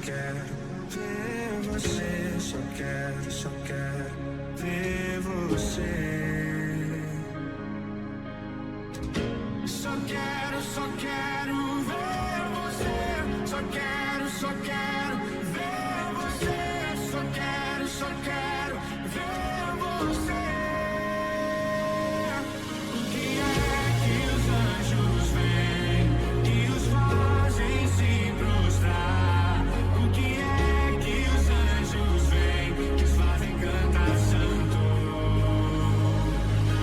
quero ver você, só quero ver você. Só quero ver você, só quero ver você, só quero ver você. O que é que os anjos veem e os fazem se prostrar? O que é que os anjos veem que os fazem cantar santo?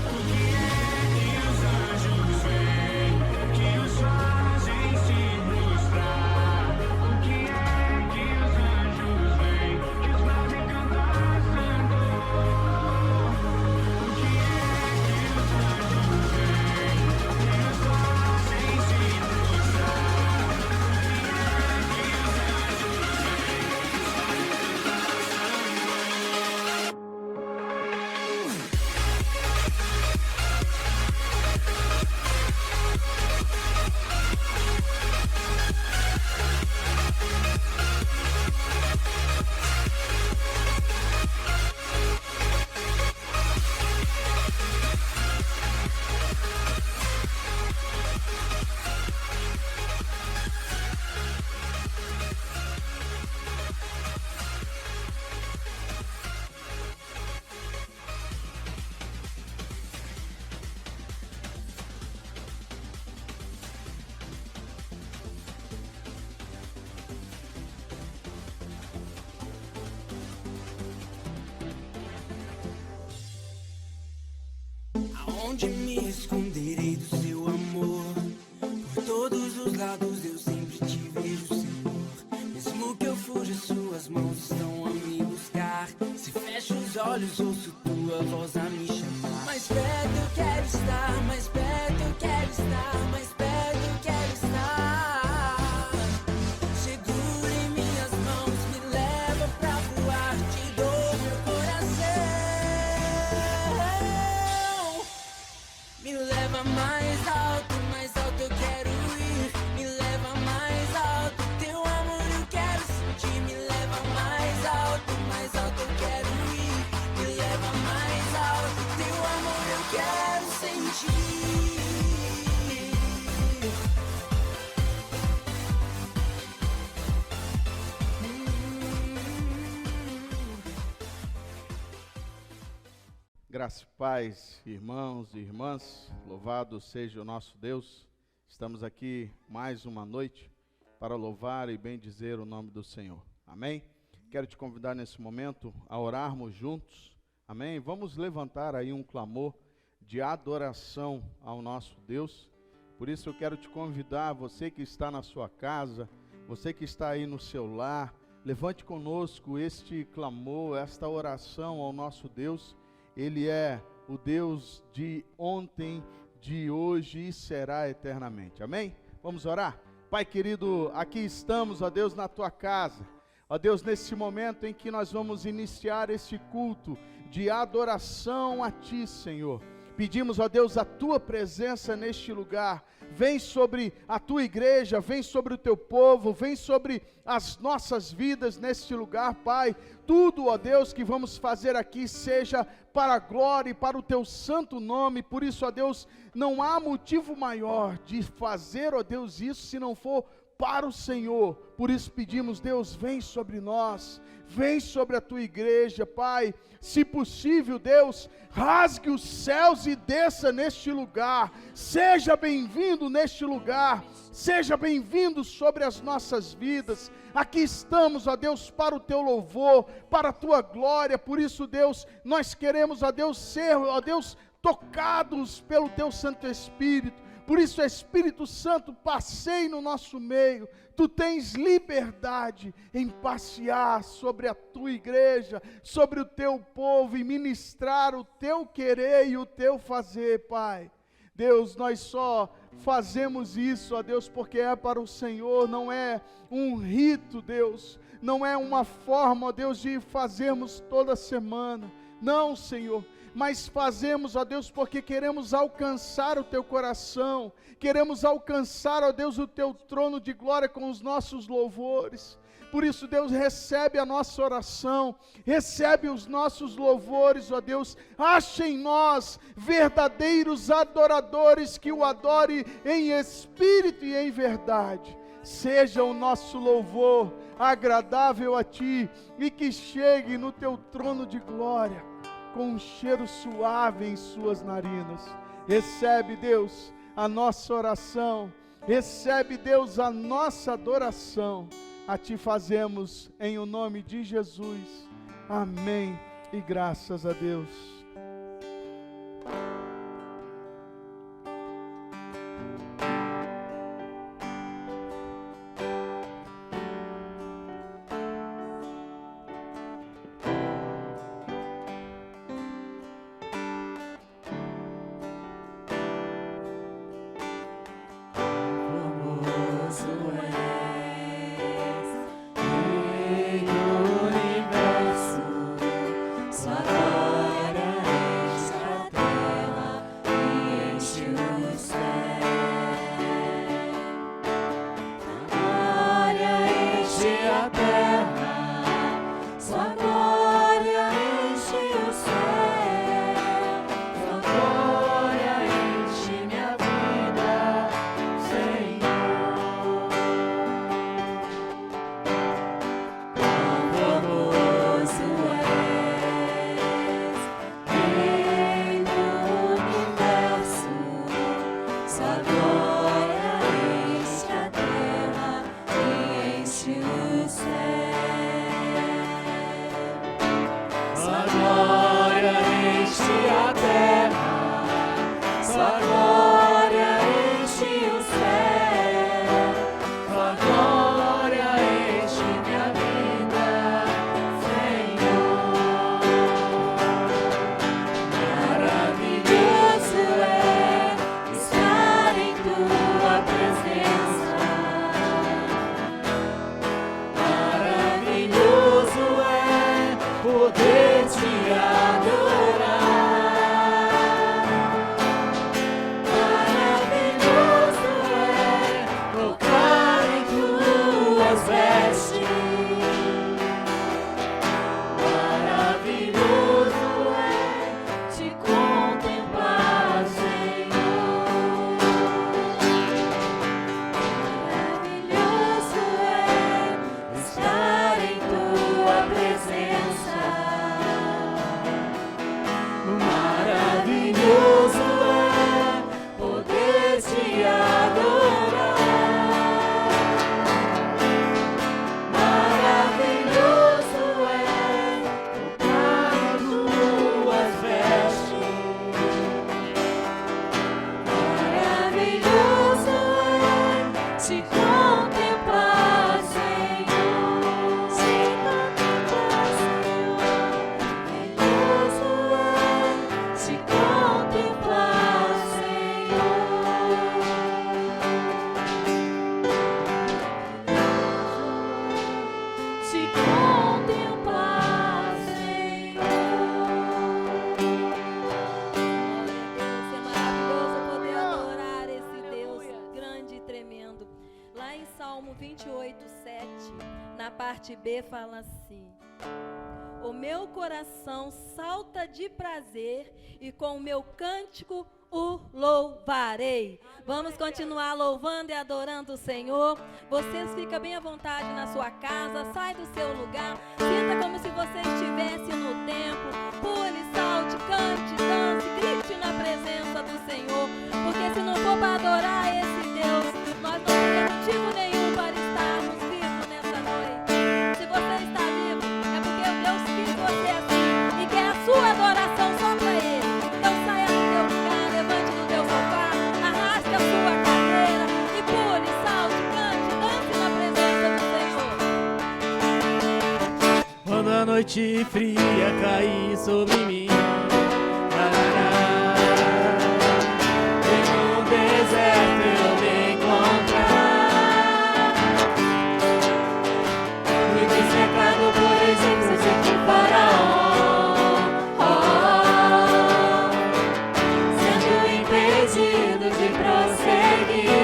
O que é que os anjos veem que os fazem se prostrar? O que é que os anjos veem que os fazem cantar santo? O que é que os anjos veem que os fazem se prostrar? O que é que os anjos veem que os fazem cantar santo? Aonde me esconderei do seu amor? Por todos os lados eu sempre te vejo, Senhor. Mesmo que eu fuja, suas mãos estão a me buscar. Se fecho os olhos, ouço tua voz a me chamar. Mais perto eu quero estar, mais perto eu quero estar, mais perto eu quero estar. Segura em minhas mãos, me leva pra voar, te dou meu coração. Me leva mais alto eu quero ir. Me leva mais alto, teu amor eu quero sentir. Me leva mais alto eu quero ir. Me leva mais alto, teu amor eu quero sentir. Graça e paz, irmãos e irmãs, louvado seja o nosso Deus. Estamos aqui mais uma noite para louvar e bendizer o nome do Senhor. Amém? Quero te convidar nesse momento a orarmos juntos. Amém? Vamos levantar aí um clamor de adoração ao nosso Deus. Por isso eu quero te convidar, você que está na sua casa, você que está aí no seu lar, levante conosco este clamor, esta oração ao nosso Deus. Ele é o Deus de ontem, de hoje e será eternamente. Amém? Vamos orar? Pai querido, aqui estamos, ó Deus, na tua casa. Ó Deus, nesse momento em que nós vamos iniciar este culto de adoração a ti, Senhor. Pedimos, ó Deus, a tua presença neste lugar. Vem sobre a tua igreja, vem sobre o teu povo, vem sobre as nossas vidas neste lugar, Pai. Tudo, ó Deus, que vamos fazer aqui seja para a glória e para o teu santo nome. Por isso, ó Deus, não há motivo maior de fazer, ó Deus, isso se não for para o Senhor. Por isso pedimos, Deus, vem sobre nós, vem sobre a tua igreja, Pai. Se possível, Deus, rasgue os céus e desça neste lugar. Seja bem-vindo neste lugar, seja bem-vindo sobre as nossas vidas. Aqui estamos, ó Deus, para o teu louvor, para a tua glória. Por isso, Deus, nós queremos, ó Deus, ser, ó Deus, tocados pelo teu Santo Espírito. Por isso, Espírito Santo, passeie no nosso meio. Tu tens liberdade em passear sobre a tua igreja, sobre o teu povo e ministrar o teu querer e o teu fazer, Pai. Deus, nós só fazemos isso, ó Deus, porque é para o Senhor, não é um rito, Deus, não é uma forma, ó Deus, de fazermos toda semana. Não, Senhor, mas fazemos, ó Deus, porque queremos alcançar o teu coração, queremos alcançar, ó Deus, o teu trono de glória com os nossos louvores. Por isso, Deus, recebe a nossa oração, recebe os nossos louvores, ó Deus. Ache em nós verdadeiros adoradores que o adore em espírito e em verdade. Seja o nosso louvor agradável a Ti e que chegue no Teu trono de glória com um cheiro suave em suas narinas. Recebe, Deus, a nossa oração. Recebe, Deus, a nossa adoração. A Ti fazemos em o nome de Jesus. Amém. E graças a Deus. B fala assim: o meu coração salta de prazer e com o meu cântico o louvarei. Vamos continuar louvando e adorando o Senhor. Vocês ficam bem à vontade na sua casa, sai do seu lugar, sinta como se você estivesse no templo. Pule, salte, cante, dance, grite na presença do Senhor, porque se não for para adorar esse Deus, nós não temos motivo nenhum para estarmos vivos nessa noite. Se você está vivo, é porque Deus quis você assim e quer a sua adoração só para Ele. Então saia do teu lugar, levante do teu sofá, arraste a sua cadeira e pule, salte, cante, dance na presença do Senhor. Quando a noite fria cair sobre mim, deserto eu me encontrar, muito cercado por egípcios e por faraó, sendo impedido de prosseguir.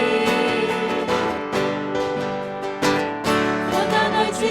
Quando a noite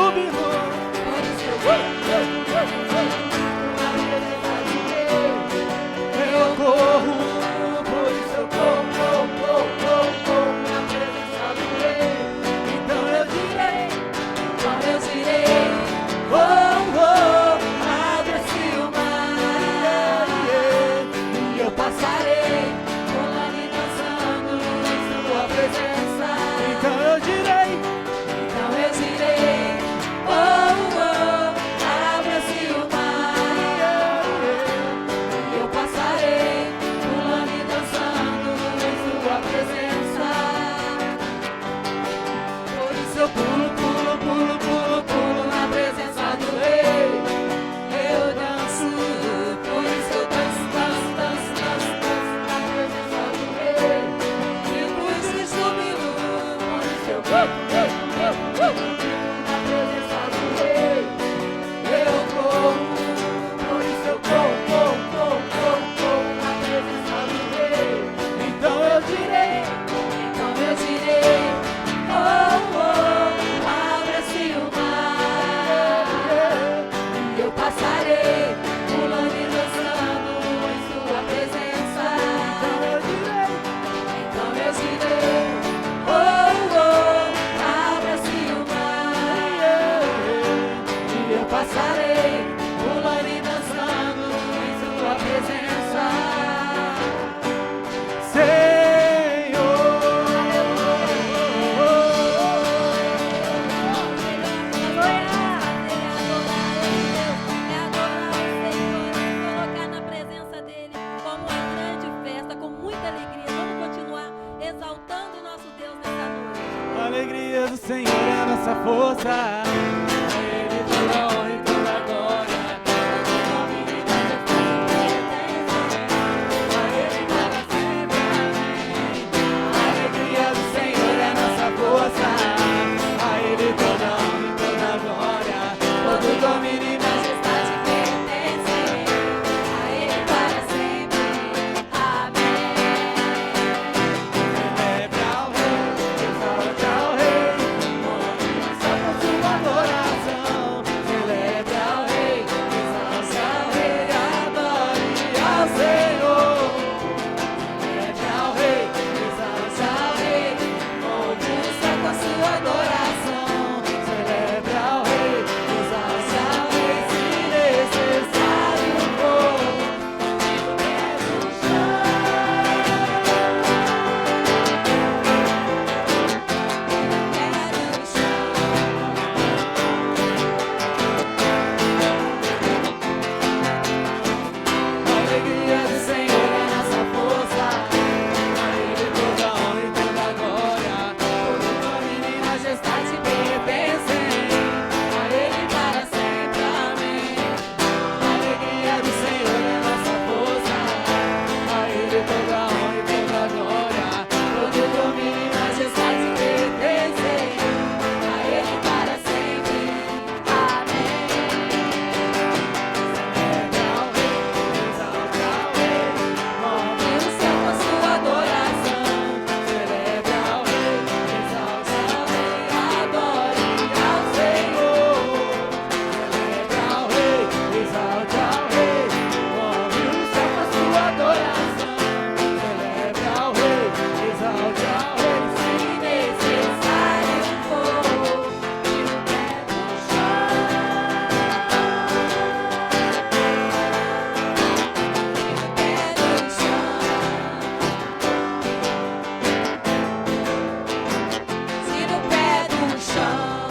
júbilo, por isso eu corro, por isso eu corro na presença do Rei. Então eu direi, oh, abre-se o mar, e eu passarei pulando e dançando em sua presença. então eu direi, abre-se o mar, e eu passarei pulando e dançando em sua presença. Por isso eu pulo na presença do Rei. Eu danço, por isso eu danço na presença do Rei. E por isso eu júbilo, por isso eu na presença do Rei. Eu corro, por isso eu corro na presença do Rei. então eu direi, abre-se o mar, e eu passarei pulando e dançando em sua presença. Então eu direi, abre-se o mar, e eu passarei pulando e dançando em sua presença. Colocar na presença dele como uma grande festa, com muita alegria. Vamos continuar exaltando o nosso Deus nessa noite. A alegria do Senhor é a nossa força. A Ele toda honra e toda glória. A Ele para sempre, amém. A alegria do Senhor é a nossa força. A Ele toda honra e toda glória. Todo domínio e majestade pertencem a Ele para sempre. Amém. Celebra ao Rei, exalta ao Rei, só com sua adoração. Celebra ao Rei, exalta ao Rei, adore ao Senhor. Celebra ao Rei, exalta ao Rei, onde o céu com sua adoração. Celebra ao Rei, exalta ao Rei, se necessário for. A alegria do Senhor é nossa força. A Ele toda honra e toda glória. Todo domínio e majestade pertencem a Ele para sempre. Amém. A alegria do Senhor é nossa força. A Ele toda honra e toda glória. Todo domínio e majestade pertencem a Ele para sempre. Amém. Celebra ao Rei, exalta ao Rei, move o céu com sua adoração. Celebra ao Rei, exalta ao Rei, adore ao Senhor. Celebra ao Rei, exalta ao Rei, move o céu com sua adoração. Celebra ao Rei, exalta ao Rei, se necessário for, tira o pé do chão. Tira o pé do chão.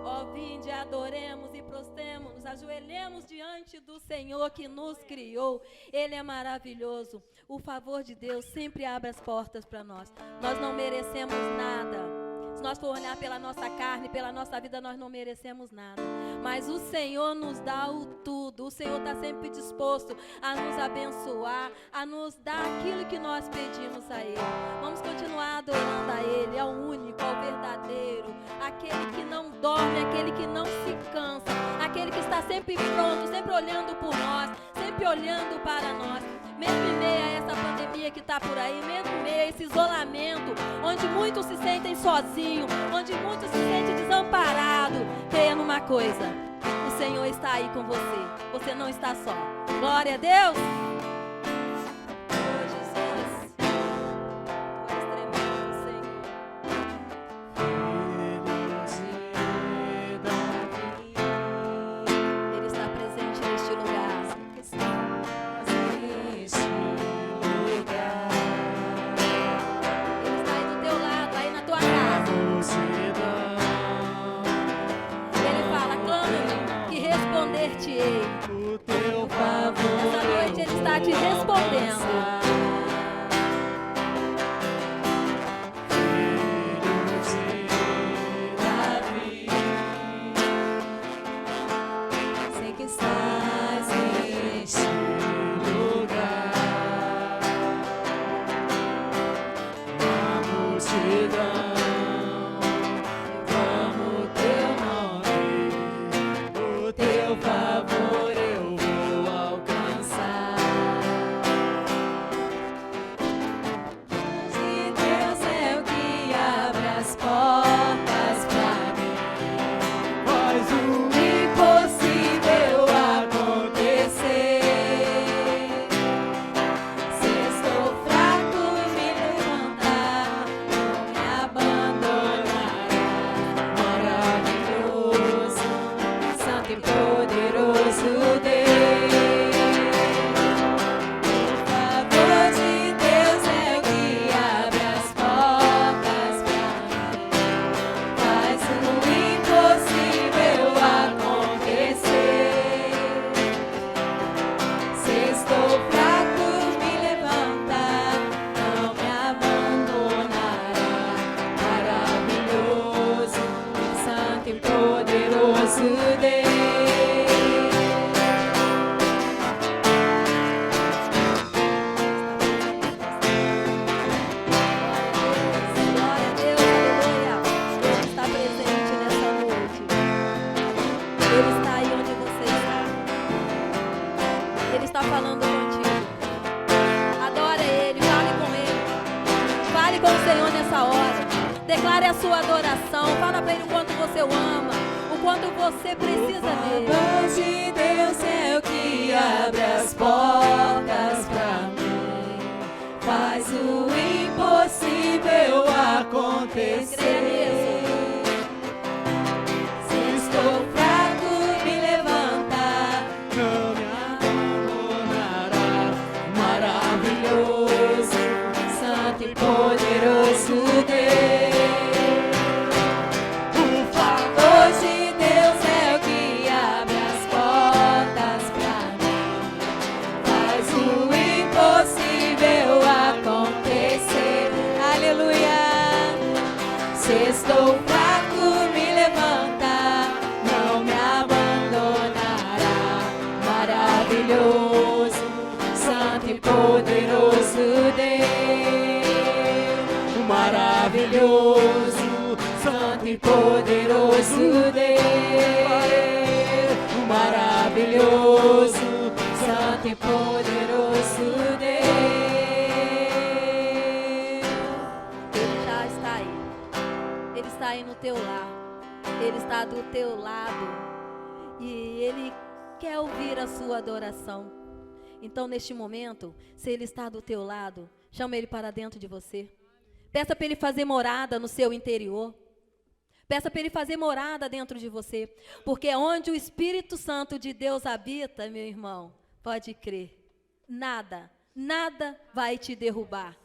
Ó, vinde, adoremos e prostremos, nos ajoelhemos diante do Senhor que nos criou. Ele é maravilhoso. O favor de Deus sempre abre as portas para nós. Nós não merecemos nada. Se nós for olhar pela nossa carne, pela nossa vida, nós não merecemos nada. Mas o Senhor nos dá o tudo. O Senhor está sempre disposto a nos abençoar, a nos dar aquilo que nós pedimos a Ele. Vamos continuar adorando a Ele, ao único, ao verdadeiro, aquele que não dorme, aquele que não se cansa, aquele que está sempre pronto, sempre olhando por nós, sempre sempre olhando para nós. Mesmo em meio a essa pandemia que está por aí, mesmo em meio a esse isolamento, onde muitos se sentem sozinhos, onde muitos se sentem desamparados, creia numa coisa: o Senhor está aí com você, você não está só. Glória a Deus! Oh, Jesus, Tu és tremendo, Senhor. Ele está presente neste lugar. Ele está aí do teu lado, aí na tua casa. Ele fala: clama-me, que responder-te-ei. Essa noite Ele está te respondendo. Sei que estás neste lugar, na multidão, clamo teu nome, o teu favor eu vou alcançar. Se Deus é o que abre as portas pra mim, faz o impossível acontecer. Se estou fraco, me levantar, não me abandonará. Maravilhoso, santo e poderoso Deus. O favor de Deus é o que abre as portas pra mim, faz o impossível acontecer. Se estou fraco, me levantar, não me abandonará. Maravilhoso, santo e poderoso Deus. Glória a Deus, aleluia. Ele está presente nessa noite. Ele está aí onde você está. Ele está falando contigo. Adore Ele, fale com Ele. Fale com o Senhor nessa hora. Declare a sua adoração. Fala para Ele o quanto você o ama, o quanto você precisa dele. O favor de Deus é o que abre as portas pra mim, faz o impossível acontecer. Se estou fraco, me levantar, não me abandonará. Maravilhoso, santo e poderoso Deus. O favor de Deus é o que abre as portas pra mim, faz o impossível acontecer. Aleluia. Se estou fraco, me levantar, não me abandonará. Maravilhoso, santo e poderoso Deus. Maravilhoso, santo e poderoso Deus. Maravilhoso, santo e poderoso Deus. Ele já está aí. Ele está aí no teu lar. Ele está do teu lado. E Ele quer ouvir a sua adoração. Então, neste momento, se Ele está do teu lado, chama Ele para dentro de você. Peça para Ele fazer morada no seu interior. Peça para Ele fazer morada dentro de você. Porque onde o Espírito Santo de Deus habita, meu irmão, pode crer, nada vai te derrubar.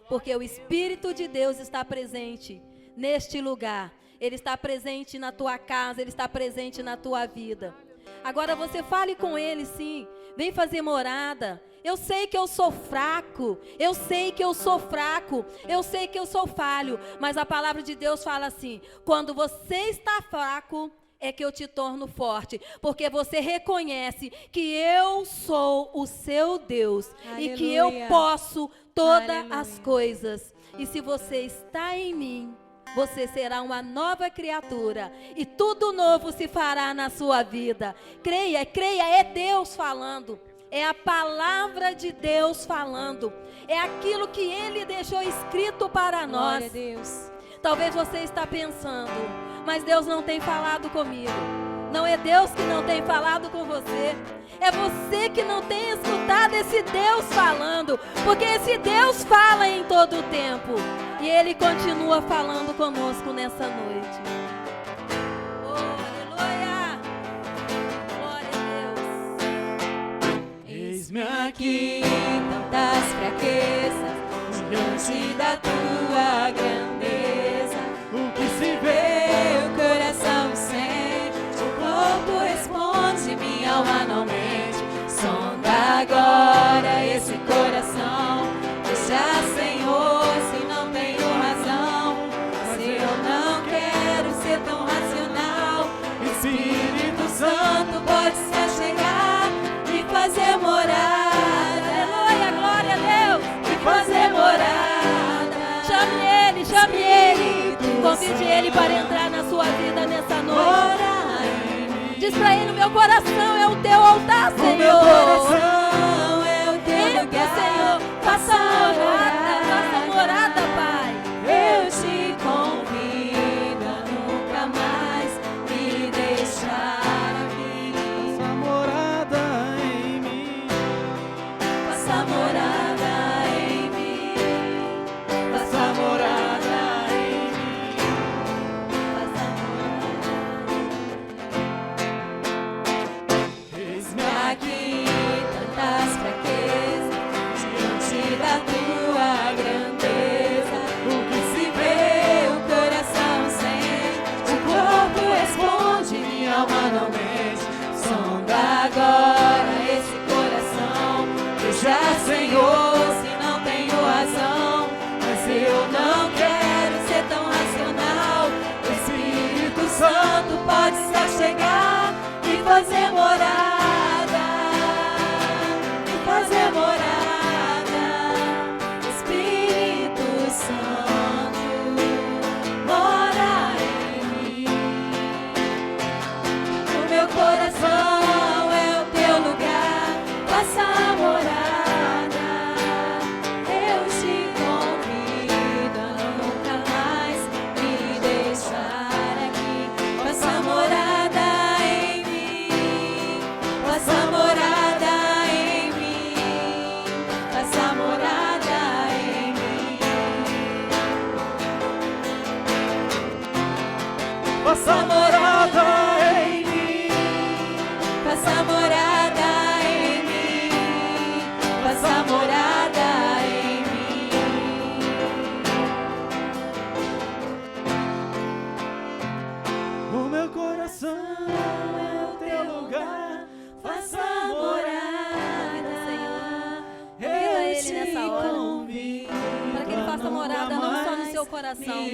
Porque o Espírito de Deus está presente neste lugar. Ele está presente na tua casa, Ele está presente na tua vida. Agora você fale com Ele, sim. Vem fazer morada. Eu sei que eu sou fraco, eu sei que eu sou fraco, eu sei que eu sou falho, mas a palavra de Deus fala assim: quando você está fraco, é que eu te torno forte, porque você reconhece que eu sou o seu Deus. Aleluia. E que eu posso todas Aleluia. As coisas. E se você está em mim, você será uma nova criatura e tudo novo se fará na sua vida. Creia, é Deus falando. É a palavra de Deus falando. É aquilo que Ele deixou escrito para nós. Glória a Deus. Talvez você está pensando, mas Deus não tem falado comigo. Não é Deus que não tem falado com você. É você que não tem escutado esse Deus falando. Porque esse Deus fala em todo o tempo. E Ele continua falando conosco nessa noite. Oh, aleluia! Glória a Deus. Eis-me aqui, tantas fraquezas, diante da tua grandeza. O que se vê, Meu coração sente, o corpo responde, minha alma não mente. Sonda agora esse coração, deixa, Senhor, se não tenho razão. Mas eu não quero ser tão racional. Espírito Santo pode se achegar e fazer morada. Aleluia, glória a Deus. E fazer morada. Chame Ele. Convide Ele para entrar na sua vida nessa noite. Mora em mim. Diz pra Ele, o meu coração é o teu altar, O meu Senhor. coração é o teu Entra, lugar. Senhor, faça morada, Pai. Eu te convido a nunca mais me deixar aqui. faça morada em mim. Faça morada em mim. Faça morada em mim. Faça morada. Eis-me aqui, tantas fraquezas, diante da tua grandeza. O que se vê, o coração sente, o corpo responde, minha alma não mente. Sonda agora esse coração, veja, Senhor, se não tenho razão. Mas eu não quero ser tão racional. O Espírito Santo pode se achegar e fazer morada. E fazer morada. Espírito Santo, mora em mim. O meu coração é o teu lugar. Faça morada. Eu te convido a nunca mais me deixar aqui. Faça morada em mim. Faça morada em mim. Faça morada em mim. Faça morada em mim. Faça morada em mim. Faça morada em mim. O meu coração é o teu lugar. Faça morada, Senhor. Eu Ele te nessa hora. convido Para que Ele faça morada não só no seu coração,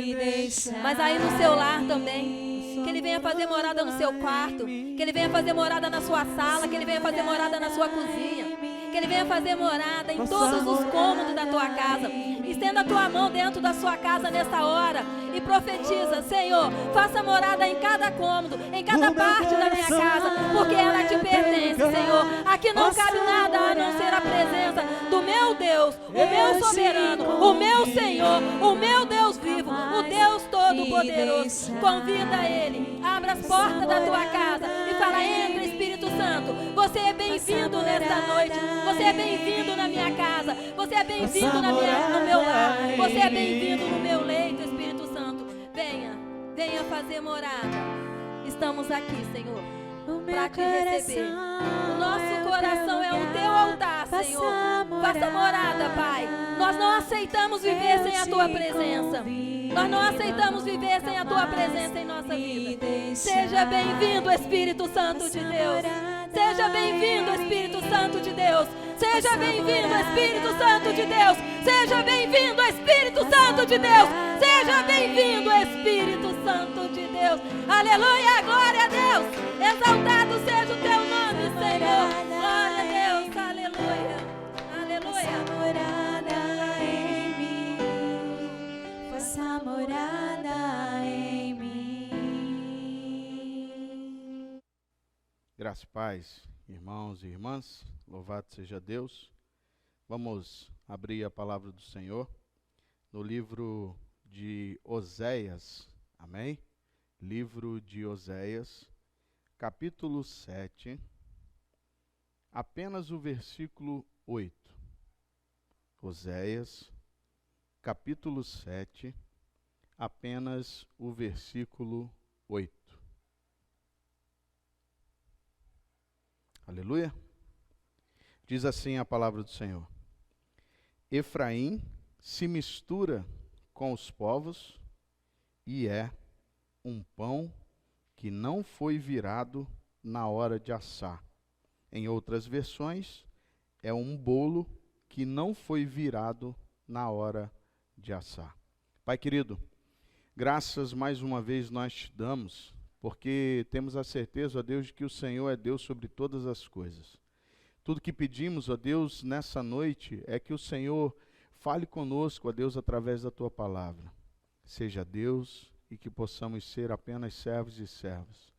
mas aí no seu lar também. Que Ele venha fazer morada no seu quarto. Que Ele venha fazer morada na sua sala. Que Ele venha fazer morada na sua cozinha. Que Ele venha fazer morada em todos os cômodos da tua casa. Estenda a tua mão dentro da sua casa nessa hora e profetiza: Senhor, faça morada em cada cômodo, em cada parte da minha casa, porque ela te pertence, Senhor. Aqui não cabe nada a não ser a presença do meu Deus, o meu soberano, o meu Senhor, o meu Deus vivo, o Deus Todo-Poderoso. Convida Ele, abra as portas da tua casa e fala: entra, Espírito Santo, você é bem-vindo nesta noite, você é bem-vindo na minha casa, você é bem-vindo no meu lar, você é bem-vindo no meu leito, Espírito Santo. Venha fazer morada. Estamos aqui, Senhor, para te receber. O nosso coração é o teu altar, Senhor. Faça morada, Pai. Nós não aceitamos viver sem a tua presença. Nós não aceitamos viver sem a tua presença em nossa vida. Seja bem-vindo, Espírito Santo de Deus. Seja bem-vindo, Espírito Santo de Deus. Seja bem-vindo, Espírito Santo de Deus. Seja bem-vindo, Espírito Santo de Deus. Seja bem-vindo, Espírito Santo de Deus. Aleluia, glória a Deus. Exaltado seja o teu nome, Senhor. Glória a Deus, aleluia. Aleluia. Faça morada em mim. Faça morada em mim. Graças e paz, irmãos e irmãs. Louvado seja Deus. Vamos abrir a palavra do Senhor no livro de Oséias, amém? Livro de Oséias, capítulo 7, apenas o versículo 8. Oséias, capítulo 7, apenas o versículo 8. Aleluia. Diz assim a palavra do Senhor: Efraim se mistura com os povos e é um pão que não foi virado na hora de assar. Em outras versões, é um bolo que não foi virado na hora de assar. Pai querido, graças mais uma vez nós te damos, porque temos a certeza, ó Deus, de que o Senhor é Deus sobre todas as coisas. Tudo que pedimos, ó Deus, nessa noite, é que o Senhor fale conosco, ó Deus, através da Tua palavra. Seja Deus e que possamos ser apenas servos e servas.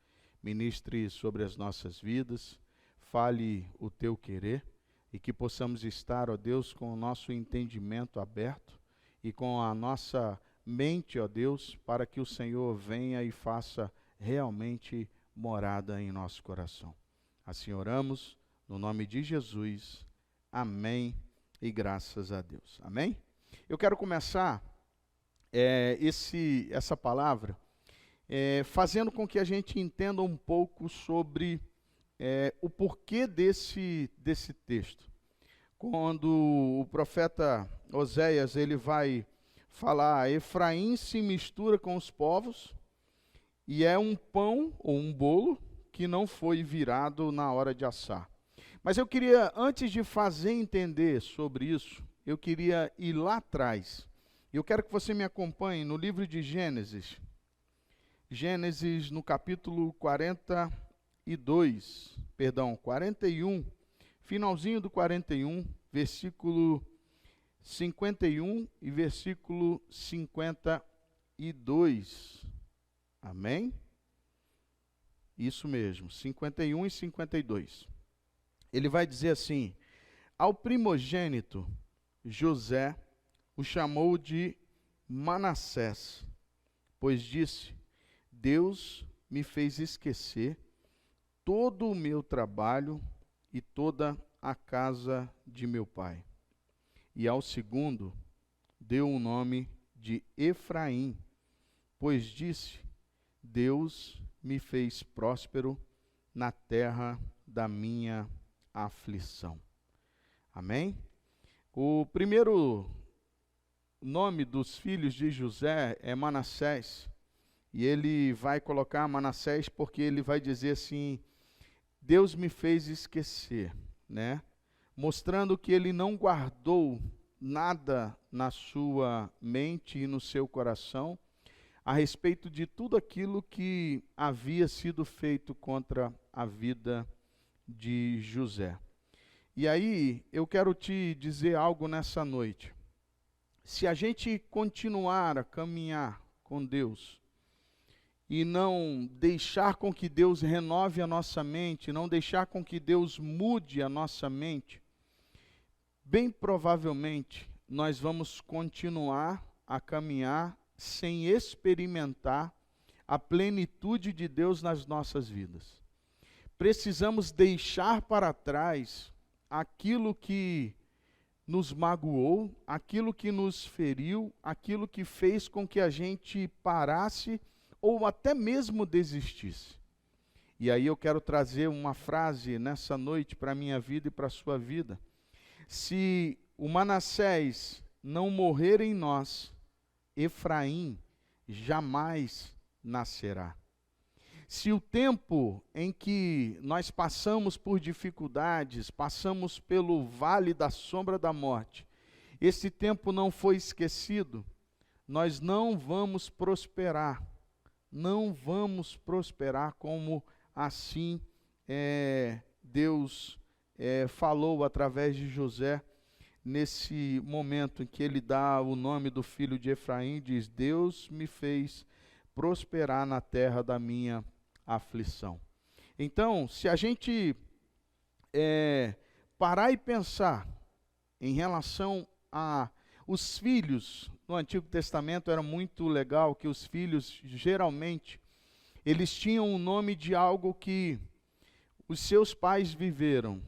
Ministre sobre as nossas vidas, fale o Teu querer e que possamos estar, ó Deus, com o nosso entendimento aberto e com a nossa mente, ó Deus, para que o Senhor venha e faça realmente morada em nosso coração. Assim oramos. No nome de Jesus, amém e graças a Deus. Amém? Eu quero começar essa palavra fazendo com que a gente entenda um pouco sobre o porquê desse texto. Quando o profeta Oséias ele vai falar, Efraim se mistura com os povos e é um pão ou um bolo que não foi virado na hora de assar. Mas eu queria, antes de fazer entender sobre isso, eu queria ir lá atrás. Eu quero que você me acompanhe no livro de Gênesis. Gênesis no capítulo 41, finalzinho do 41, versículo 51 e versículo 52. Amém? Isso mesmo, 51 e 52. Ele vai dizer assim: ao primogênito, José o chamou de Manassés, pois disse, Deus me fez esquecer todo o meu trabalho e toda a casa de meu pai. E ao segundo, deu o nome de Efraim, pois disse, Deus me fez próspero na terra da minha aflição. Amém? O primeiro nome dos filhos de José é Manassés. E ele vai colocar Manassés porque ele vai dizer assim, Deus me fez esquecer, né? Mostrando que ele não guardou nada na sua mente e no seu coração a respeito de tudo aquilo que havia sido feito contra a vida de José. E aí, eu quero te dizer algo nessa noite. Se a gente continuar a caminhar com Deus e não deixar com que Deus renove a nossa mente, não deixar com que Deus mude a nossa mente, bem provavelmente nós vamos continuar a caminhar sem experimentar a plenitude de Deus nas nossas vidas. Precisamos deixar para trás aquilo que nos magoou, aquilo que nos feriu, aquilo que fez com que a gente parasse ou até mesmo desistisse. E aí eu quero trazer uma frase nessa noite para a minha vida e para a sua vida. Se o Manassés não morrer em nós, Efraim jamais nascerá. Se o tempo em que nós passamos por dificuldades, passamos pelo vale da sombra da morte, esse tempo não foi esquecido, nós não vamos prosperar. Não vamos prosperar como assim Deus falou através de José, nesse momento em que ele dá o nome do filho de Efraim, diz, Deus me fez prosperar na terra da minha aflição. Então, se a gente parar e pensar em relação a os filhos, no Antigo Testamento era muito legal que os filhos, geralmente, eles tinham o nome de algo que os seus pais viveram.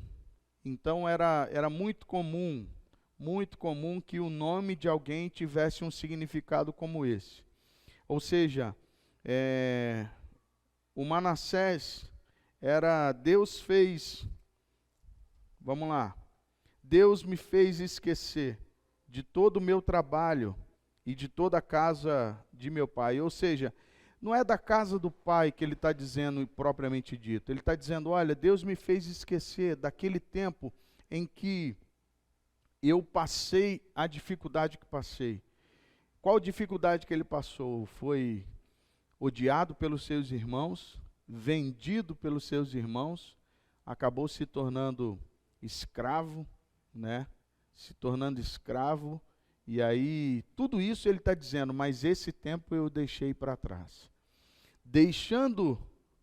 Então era muito comum que o nome de alguém tivesse um significado como esse. Ou seja, o Manassés era, Deus me fez esquecer de todo o meu trabalho e de toda a casa de meu pai. Ou seja, não é da casa do pai que ele está dizendo propriamente dito. Ele está dizendo, olha, Deus me fez esquecer daquele tempo em que eu passei a dificuldade que passei. Qual dificuldade que ele passou? Foi odiado pelos seus irmãos, vendido pelos seus irmãos, acabou se tornando escravo, né? Se tornando escravo, e aí tudo isso ele está dizendo, mas esse tempo eu deixei para trás. Deixando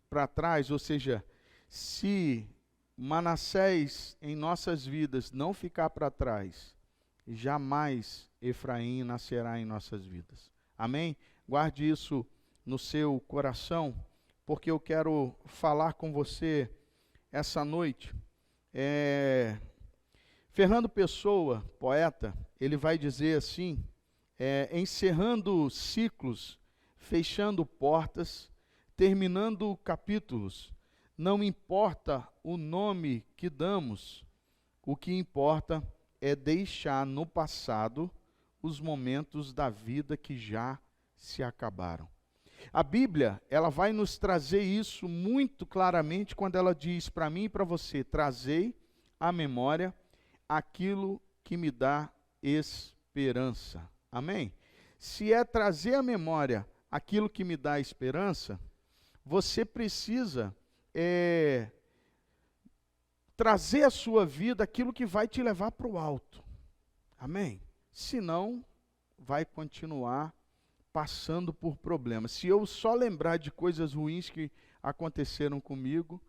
para trás, ou seja, se Manassés em nossas vidas não ficar para trás, jamais Efraim nascerá em nossas vidas. Amém? Guarde isso no seu coração, porque eu quero falar com você essa noite. Fernando Pessoa, poeta, ele vai dizer assim, encerrando ciclos, fechando portas, terminando capítulos, não importa o nome que damos, o que importa é deixar no passado os momentos da vida que já se acabaram. A Bíblia, ela vai nos trazer isso muito claramente quando ela diz para mim e para você, trazei à memória aquilo que me dá esperança. Amém? Se é trazer à memória aquilo que me dá esperança, você precisa trazer à sua vida aquilo que vai te levar para o alto. Amém? Senão, vai continuar passando por problemas. Se eu só lembrar de coisas ruins que aconteceram comigo,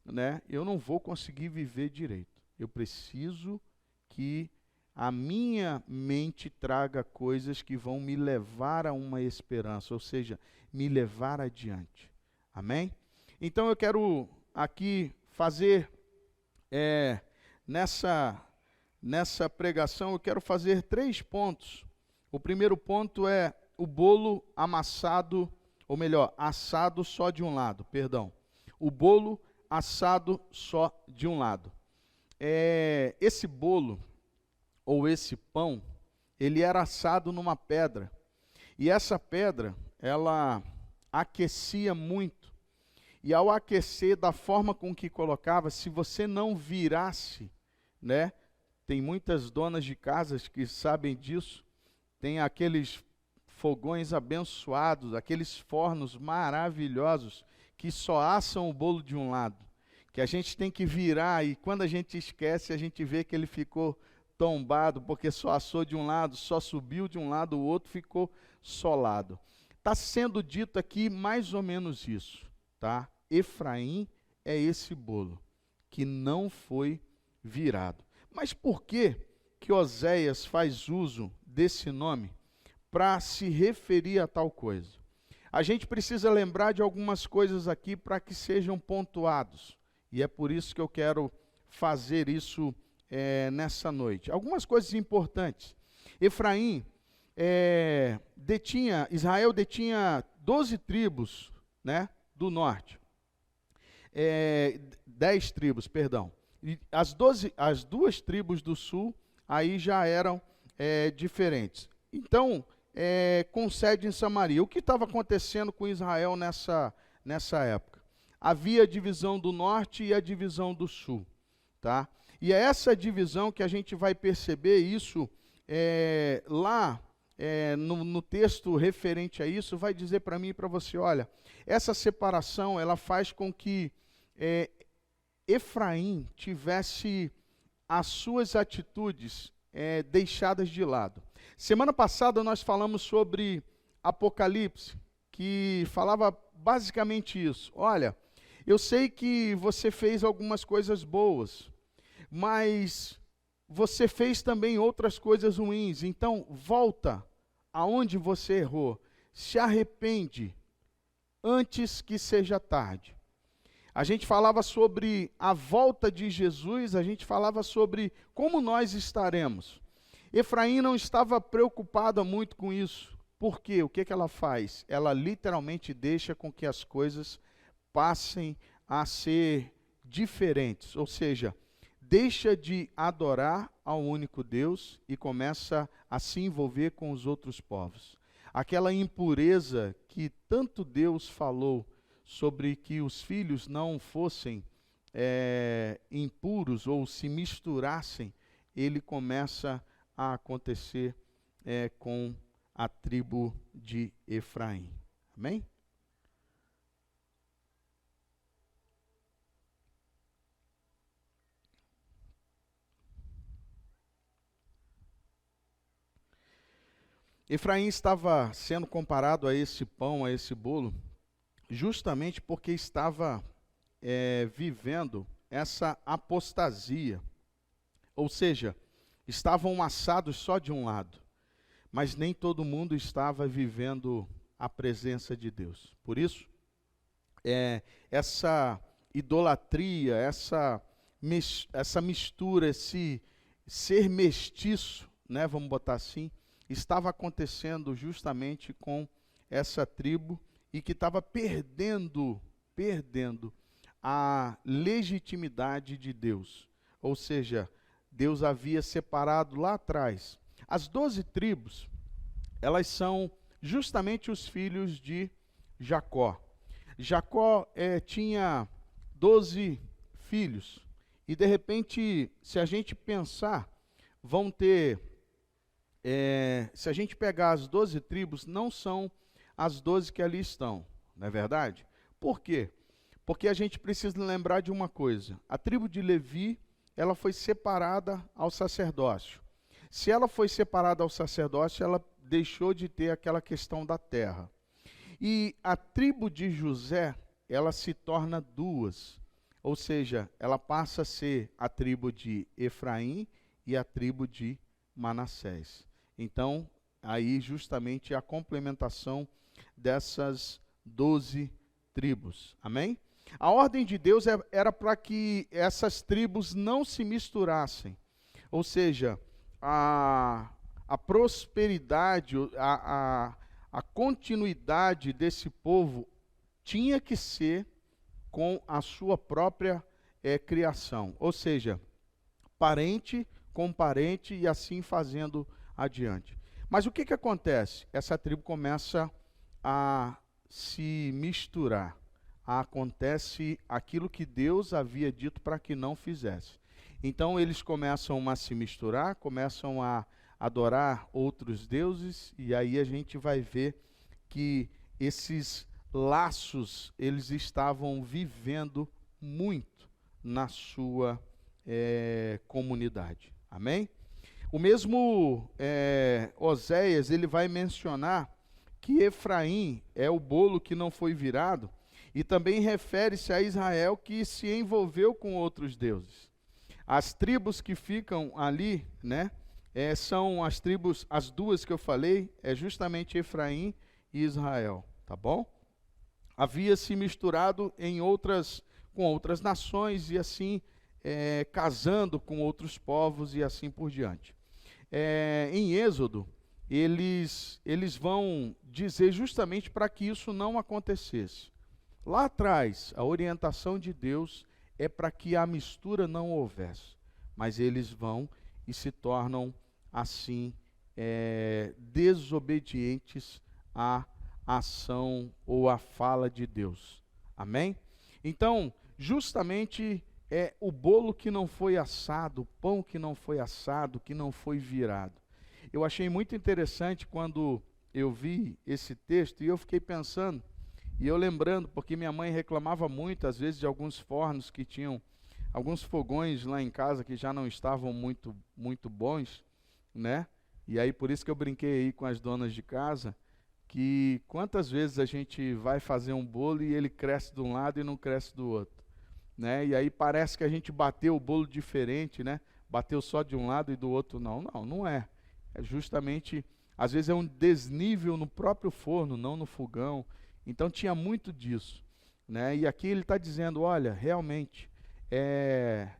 né, eu não vou conseguir viver direito. Eu preciso que a minha mente traga coisas que vão me levar a uma esperança, ou seja, me levar adiante. Amém? Então eu quero aqui fazer, nessa pregação, eu quero fazer 3 pontos. O primeiro ponto é o bolo amassado, ou melhor, assado só de um lado, perdão. O bolo assado só de um lado. Esse bolo, ou esse pão, ele era assado numa pedra. E essa pedra, ela aquecia muito. E ao aquecer, da forma com que colocava, se você não virasse, né? Tem muitas donas de casas que sabem disso. Tem aqueles fogões abençoados, aqueles fornos maravilhosos que só assam o bolo de um lado. Que a gente tem que virar e quando a gente esquece, a gente vê que ele ficou tombado, porque só assou de um lado, só subiu de um lado, o outro ficou solado. Está sendo dito aqui mais ou menos isso, tá? Efraim é esse bolo que não foi virado. Mas por que Oséias faz uso desse nome para se referir a tal coisa? A gente precisa lembrar de algumas coisas aqui para que sejam pontuados. E é por isso que eu quero fazer isso nessa noite. Algumas coisas importantes. Israel detinha 12 tribos, né, do norte. 10 tribos, perdão. E as 2 tribos do sul, aí já eram diferentes. Então, com sede em Samaria. O que estava acontecendo com Israel nessa época? Havia a divisão do norte e a divisão do sul, tá? E é essa divisão que a gente vai perceber isso lá no texto referente a isso, vai dizer para mim e para você, olha, essa separação, ela faz com que Efraim tivesse as suas atitudes deixadas de lado. Semana passada nós falamos sobre Apocalipse, que falava basicamente isso. Olha, eu sei que você fez algumas coisas boas, mas você fez também outras coisas ruins. Então, volta aonde você errou. Se arrepende antes que seja tarde. A gente falava sobre a volta de Jesus, a gente falava sobre como nós estaremos. Efraim não estava preocupada muito com isso. Por quê? O que ela faz? Ela literalmente deixa com que as coisas passem a ser diferentes. Ou seja, deixa de adorar ao único Deus e começa a se envolver com os outros povos. Aquela impureza que tanto Deus falou sobre que os filhos não fossem impuros ou se misturassem, ele começa a acontecer com a tribo de Efraim. Amém? Efraim estava sendo comparado a esse pão, a esse bolo, justamente porque estava vivendo essa apostasia. Ou seja, estavam assados só de um lado, mas nem todo mundo estava vivendo a presença de Deus. Por isso, essa idolatria, essa mistura, esse ser mestiço, né, vamos botar assim, estava acontecendo justamente com essa tribo e que estava perdendo a legitimidade de Deus. Ou seja, Deus havia separado lá atrás. As 12 tribos, elas são justamente os filhos de Jacó. Jacó tinha 12 filhos. E de repente, se a gente pensar, vão ter... se a gente pegar as 12 tribos, não são as 12 que ali estão, não é verdade? Por quê? Porque a gente precisa lembrar de uma coisa. A tribo de Levi, ela foi separada ao sacerdócio. Se ela foi separada ao sacerdócio, ela deixou de ter aquela questão da terra. E a tribo de José, ela se torna duas. Ou seja, ela passa a ser a tribo de Efraim e a tribo de Manassés. Então, aí justamente a complementação dessas 12 tribos. Amém? A ordem de Deus era para que essas tribos não se misturassem. Ou seja, a prosperidade, a continuidade desse povo tinha que ser com a sua própria criação. Ou seja, parente com parente e assim fazendo adiante. Mas o que acontece? Essa tribo começa a se misturar. Acontece aquilo que Deus havia dito para que não fizesse. Então eles começam a se misturar, começam a adorar outros deuses, e aí a gente vai ver que esses laços, eles estavam vivendo muito na sua comunidade. Amém? O mesmo Oséias, ele vai mencionar que Efraim é o bolo que não foi virado, e também refere-se a Israel que se envolveu com outros deuses. As tribos que ficam ali, né, são as tribos, as duas que eu falei, justamente Efraim e Israel, tá bom? Havia se misturado com outras nações e assim casando com outros povos e assim por diante. Em Êxodo, eles vão dizer justamente para que isso não acontecesse. Lá atrás, a orientação de Deus é para que a mistura não houvesse, mas eles vão e se tornam assim desobedientes à ação ou à fala de Deus. Amém? Então, justamente o bolo que não foi assado, o pão que não foi assado, que não foi virado. Eu achei muito interessante quando eu vi esse texto e eu fiquei pensando, e eu lembrando, porque minha mãe reclamava muito, às vezes, de alguns fornos que tinham, alguns fogões lá em casa que já não estavam muito bons, né? E aí, por isso que eu brinquei aí com as donas de casa, que quantas vezes a gente vai fazer um bolo e ele cresce de um lado e não cresce do outro. né? E aí parece que a gente bateu o bolo diferente, né? Bateu só de um lado e do outro não. Não é. É justamente, às vezes é um desnível no próprio forno, não no fogão. Então tinha muito disso, né? E aqui ele está dizendo, olha, realmente,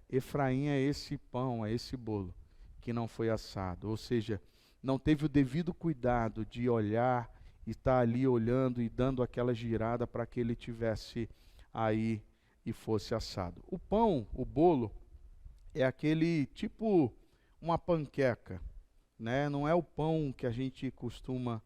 Efraim é esse pão, é esse bolo que não foi assado. Ou seja, não teve o devido cuidado de olhar e estar ali olhando e dando aquela girada para que ele tivesse aí e fosse assado. O pão, o bolo, é aquele tipo uma panqueca, né? Não é o pão que a gente costuma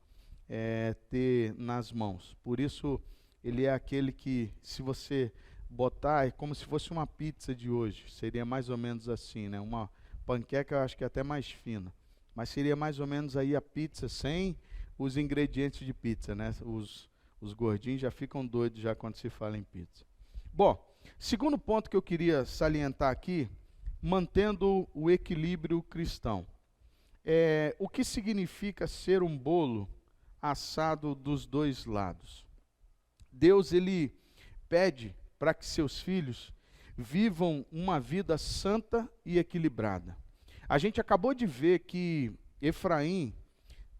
ter nas mãos. Por isso, ele é aquele que, se você botar, é como se fosse uma pizza de hoje. Seria mais ou menos assim, né? Uma panqueca, eu acho que é até mais fina. Mas seria mais ou menos aí a pizza sem os ingredientes de pizza, né? Os gordinhos já ficam doidos já quando se fala em pizza. Bom, segundo ponto que eu queria salientar aqui, mantendo o equilíbrio cristão. O que significa ser um bolo assado dos dois lados? Deus, ele pede para que seus filhos vivam uma vida santa e equilibrada. A gente acabou de ver que Efraim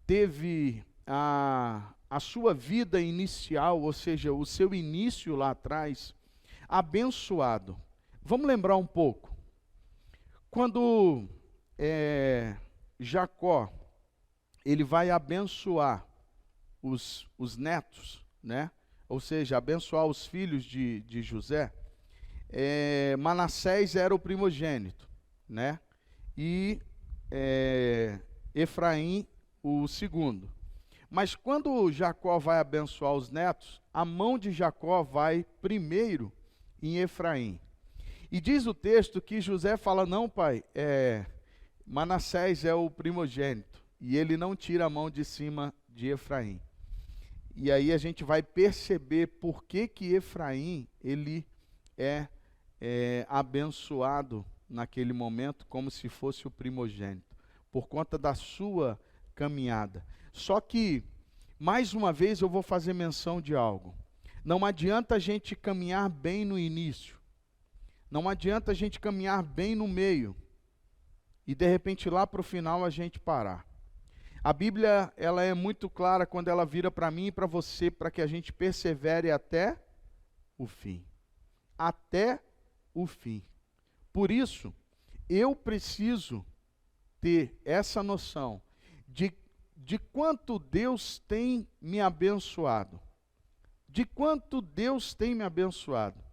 teve a sua vida inicial, ou seja, o seu início lá atrás, abençoado. Vamos lembrar um pouco. Quando Jacó, ele vai abençoar os netos, né? Ou seja, abençoar os filhos de José, Manassés era o primogênito, né? E Efraim o segundo. Mas quando Jacó vai abençoar os netos, a mão de Jacó vai primeiro em Efraim. E diz o texto que José fala, não pai, Manassés é o primogênito, e ele não tira a mão de cima de Efraim. E aí a gente vai perceber por que Efraim, ele é abençoado naquele momento, como se fosse o primogênito, por conta da sua caminhada. Só que, mais uma vez, eu vou fazer menção de algo. Não adianta a gente caminhar bem no início, não adianta a gente caminhar bem no meio, e de repente lá para o final a gente parar. A Bíblia, ela é muito clara quando ela vira para mim e para você, para que a gente persevere até o fim. Até o fim. Por isso, eu preciso ter essa noção de quanto Deus tem me abençoado. De quanto Deus tem me abençoado.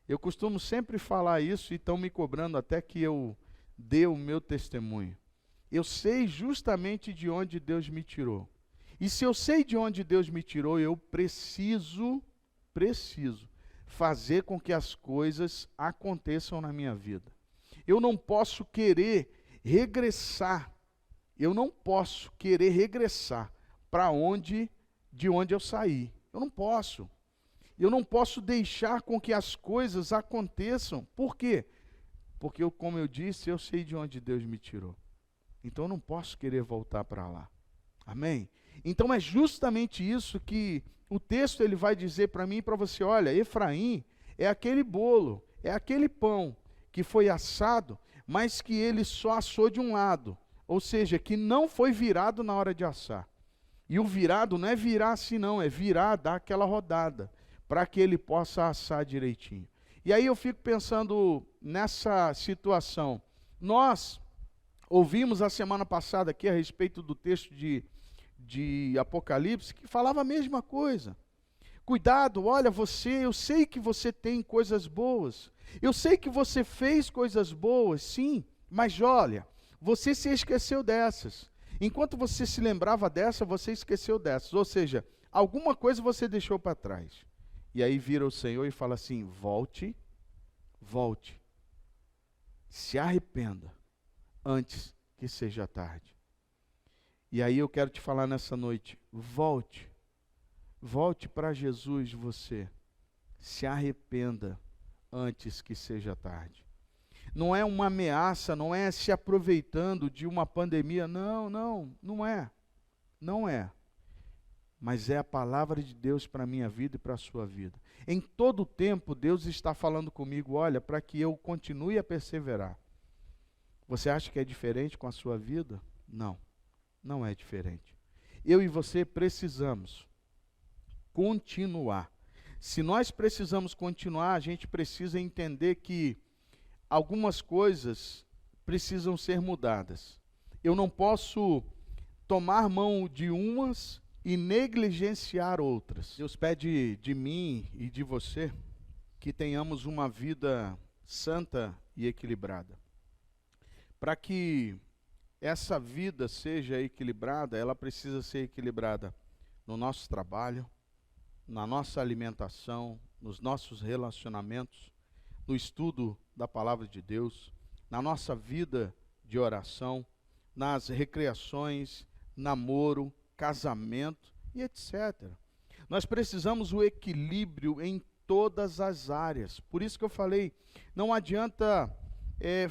Eu costumo sempre falar isso e estão me cobrando até que eu dê o meu testemunho. Eu sei justamente de onde Deus me tirou. E se eu sei de onde Deus me tirou, eu preciso fazer com que as coisas aconteçam na minha vida. Eu não posso querer regressar. Eu não posso querer regressar para de onde eu saí. Eu não posso. Eu não posso deixar com que as coisas aconteçam. Por quê? Porque, como eu disse, eu sei de onde Deus me tirou. Então eu não posso querer voltar para lá. Amém? Então é justamente isso que o texto ele vai dizer para mim e para você. Olha, Efraim é aquele bolo, é aquele pão que foi assado, mas que ele só assou de um lado. Ou seja, que não foi virado na hora de assar. E o virado não é virar assim não, é virar, dar aquela rodada, para que ele possa assar direitinho. E aí eu fico pensando nessa situação. Nós ouvimos a semana passada aqui a respeito do texto de Apocalipse, que falava a mesma coisa. Cuidado, olha, eu sei que você tem coisas boas. Eu sei que você fez coisas boas, sim, mas olha, você se esqueceu dessas. Enquanto você se lembrava dessa, você esqueceu dessas. Ou seja, alguma coisa você deixou para trás. E aí vira o Senhor e fala assim, volte, se arrependa, antes que seja tarde. E aí eu quero te falar nessa noite, volte para Jesus você, se arrependa antes que seja tarde. Não é uma ameaça, não é se aproveitando de uma pandemia, não é. mas é a palavra de Deus para a minha vida e para a sua vida. Em todo o tempo, Deus está falando comigo, olha, para que eu continue a perseverar. Você acha que é diferente com a sua vida? Não, não é diferente. Eu e você precisamos continuar. Se nós precisamos continuar, a gente precisa entender que algumas coisas precisam ser mudadas. Eu não posso tomar mão de umas e negligenciar outras. Deus pede de mim e de você que tenhamos uma vida santa e equilibrada. Para que essa vida seja equilibrada, ela precisa ser equilibrada no nosso trabalho, na nossa alimentação, nos nossos relacionamentos, no estudo da palavra de Deus, na nossa vida de oração, nas recreações, namoro, casamento e etc. Nós precisamos o equilíbrio em todas as áreas. Por isso que eu falei, não adianta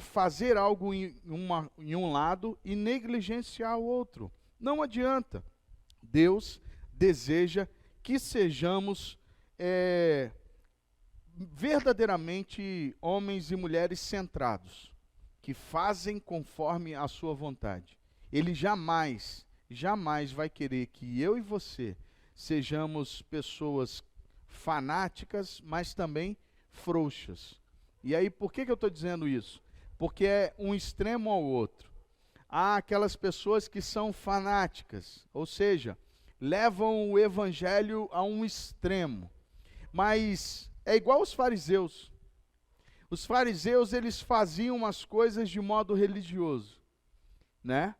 fazer algo em um lado e negligenciar o outro. Não adianta. Deus deseja que sejamos verdadeiramente homens e mulheres centrados, que fazem conforme a sua vontade. Ele jamais vai querer que eu e você sejamos pessoas fanáticas, mas também frouxas. E aí, por que eu estou dizendo isso? Porque é um extremo ao outro. Há aquelas pessoas que são fanáticas, ou seja, levam o evangelho a um extremo. Mas é igual os fariseus. Os fariseus, eles faziam as coisas de modo religioso, né?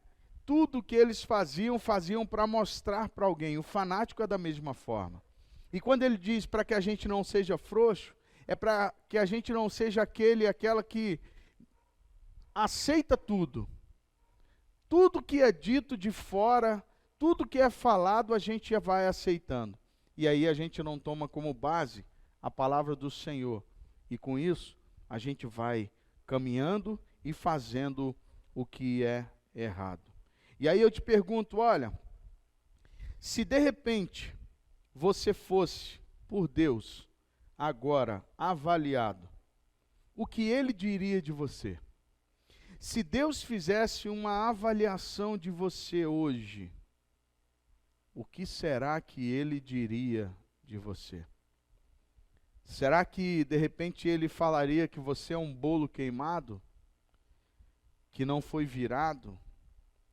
Tudo que eles faziam para mostrar para alguém. O fanático é da mesma forma. E quando ele diz para que a gente não seja frouxo, é para que a gente não seja aquela que aceita tudo. Tudo que é dito de fora, tudo que é falado, a gente vai aceitando. E aí a gente não toma como base a palavra do Senhor. E com isso, a gente vai caminhando e fazendo o que é errado. E aí eu te pergunto, olha, se de repente você fosse, por Deus, agora avaliado, o que Ele diria de você? Se Deus fizesse uma avaliação de você hoje, o que será que Ele diria de você? Será que de repente Ele falaria que você é um bolo queimado, que não foi virado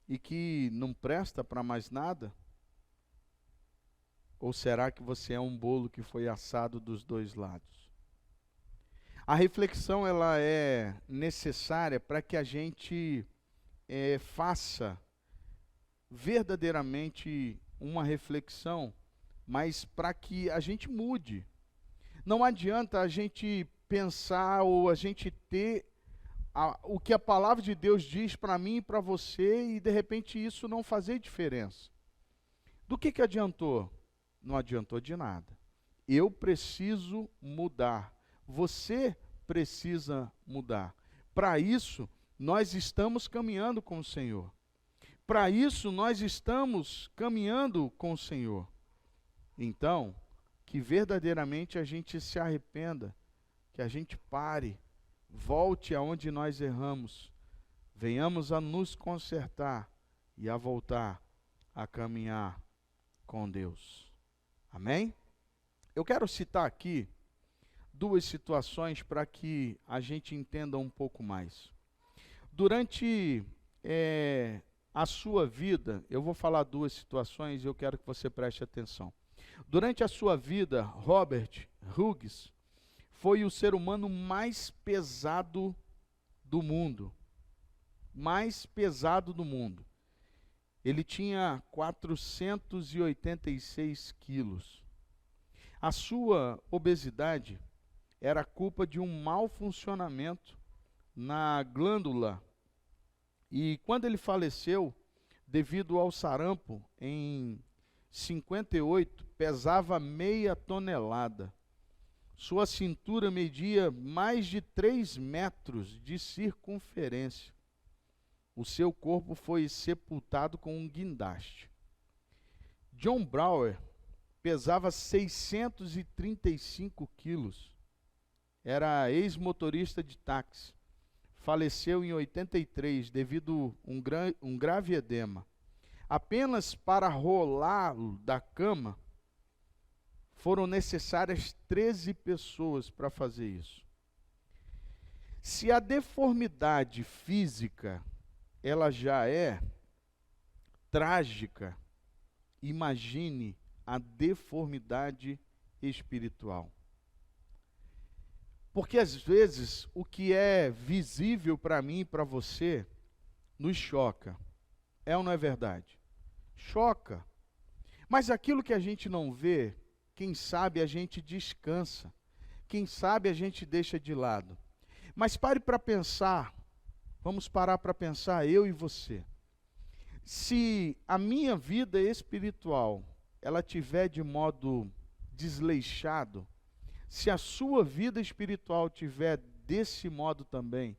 e que não presta para mais nada? Ou será que você é um bolo que foi assado dos dois lados? A reflexão ela é necessária para que a gente faça verdadeiramente uma reflexão, mas para que a gente mude. Não adianta a gente pensar ou a gente ter o que a palavra de Deus diz para mim e para você e de repente isso não fazer diferença. Do que adiantou? Não adiantou de nada. Eu preciso mudar. Você precisa mudar. Para isso, nós estamos caminhando com o Senhor. Para isso, nós estamos caminhando com o Senhor. Então, que verdadeiramente a gente se arrependa, que a gente pare, volte aonde nós erramos, venhamos a nos consertar e a voltar a caminhar com Deus. Amém? Eu quero citar aqui duas situações para que a gente entenda um pouco mais. Durante a sua vida, eu vou falar duas situações e eu quero que você preste atenção. Durante a sua vida, Robert Hughes foi o ser humano mais pesado do mundo. Mais pesado do mundo. Ele tinha 486 quilos. A sua obesidade era culpa de um mau funcionamento na glândula. E quando ele faleceu, devido ao sarampo, em 58, pesava meia tonelada. Sua cintura media mais de 3 metros de circunferência. O seu corpo foi sepultado com um guindaste. John Brower pesava 635 quilos. Era ex-motorista de táxi. Faleceu em 83 devido a um grave edema. Apenas para rolá-lo da cama, foram necessárias 13 pessoas para fazer isso. Se a deformidade física, ela já é trágica, imagine a deformidade espiritual. Porque às vezes o que é visível para mim e para você nos choca. É ou não é verdade? Choca. Mas aquilo que a gente não vê, quem sabe a gente descansa. Quem sabe a gente deixa de lado. Mas pare para pensar, vamos parar para pensar, eu e você. Se a minha vida espiritual, ela tiver de modo desleixado, se a sua vida espiritual tiver desse modo também,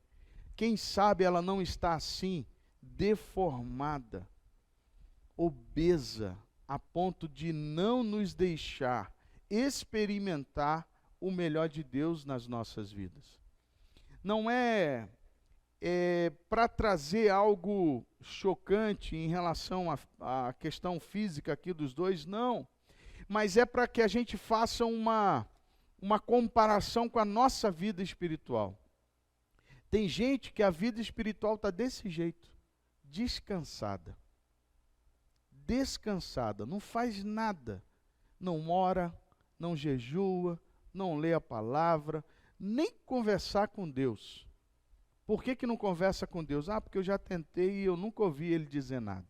quem sabe ela não está assim, deformada, obesa, a ponto de não nos deixar experimentar o melhor de Deus nas nossas vidas. Não é para trazer algo chocante em relação à questão física aqui dos dois, não. Mas é para que a gente faça uma comparação com a nossa vida espiritual. Tem gente que a vida espiritual está desse jeito, descansada. Descansada, não faz nada. Não ora, não jejua, não lê a palavra, nem conversar com Deus. Por que não conversa com Deus? Porque eu já tentei e eu nunca ouvi Ele dizer nada.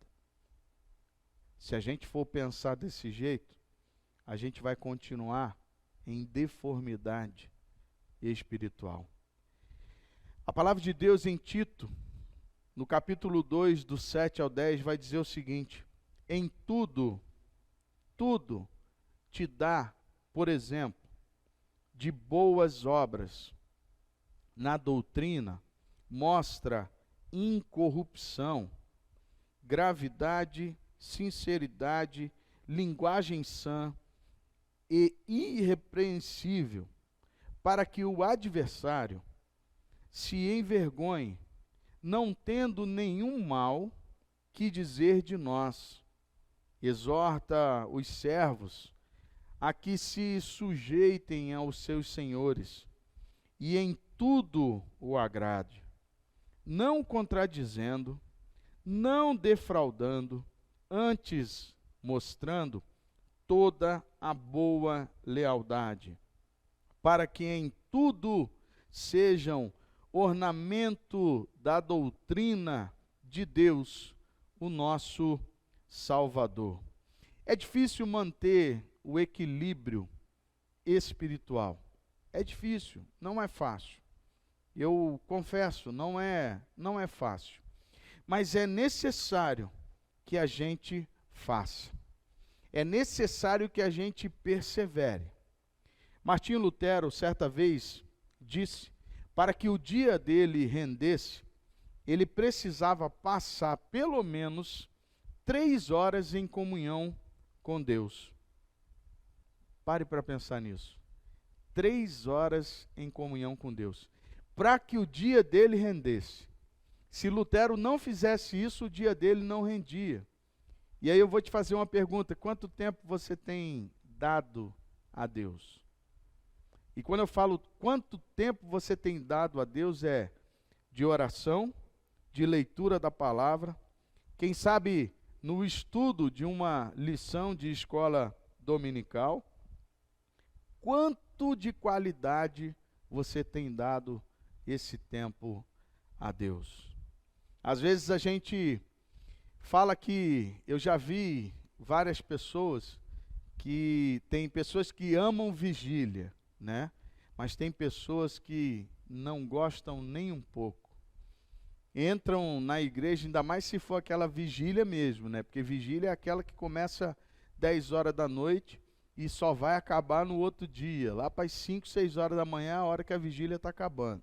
Se a gente for pensar desse jeito, a gente vai continuar em deformidade espiritual. A palavra de Deus em Tito, no capítulo 2, do 7 ao 10, vai dizer o seguinte: em tudo te dá, por exemplo, de boas obras. Na doutrina, mostra incorrupção, gravidade, sinceridade, linguagem sã e irrepreensível, para que o adversário se envergonhe, não tendo nenhum mal que dizer de nós. Exorta os servos a que se sujeitem aos seus senhores, e em tudo o agrade, não contradizendo, não defraudando, antes mostrando toda a boa lealdade, para que em tudo sejam ornamento da doutrina de Deus, o nosso Salvador. É difícil manter o equilíbrio espiritual. É difícil, não é fácil. Eu confesso, não é fácil. Mas é necessário que a gente faça. É necessário que a gente persevere. Martinho Lutero, certa vez, disse, para que o dia dele rendesse, ele precisava passar pelo menos 3 horas em comunhão com Deus. Pare para pensar nisso. 3 horas em comunhão com Deus. Para que o dia dele rendesse. Se Lutero não fizesse isso, o dia dele não rendia. E aí eu vou te fazer uma pergunta: quanto tempo você tem dado a Deus? E quando eu falo quanto tempo você tem dado a Deus, é de oração, de leitura da palavra, quem sabe no estudo de uma lição de escola dominical. Quanto de qualidade você tem dado esse tempo a Deus? Às vezes a gente fala que eu já vi várias pessoas tem pessoas que amam vigília, né? Mas tem pessoas que não gostam nem um pouco. Entram na igreja, ainda mais se for aquela vigília mesmo, né? Porque vigília é aquela que começa 10 horas da noite e só vai acabar no outro dia, lá para as 5, 6 horas da manhã, a hora que a vigília está acabando.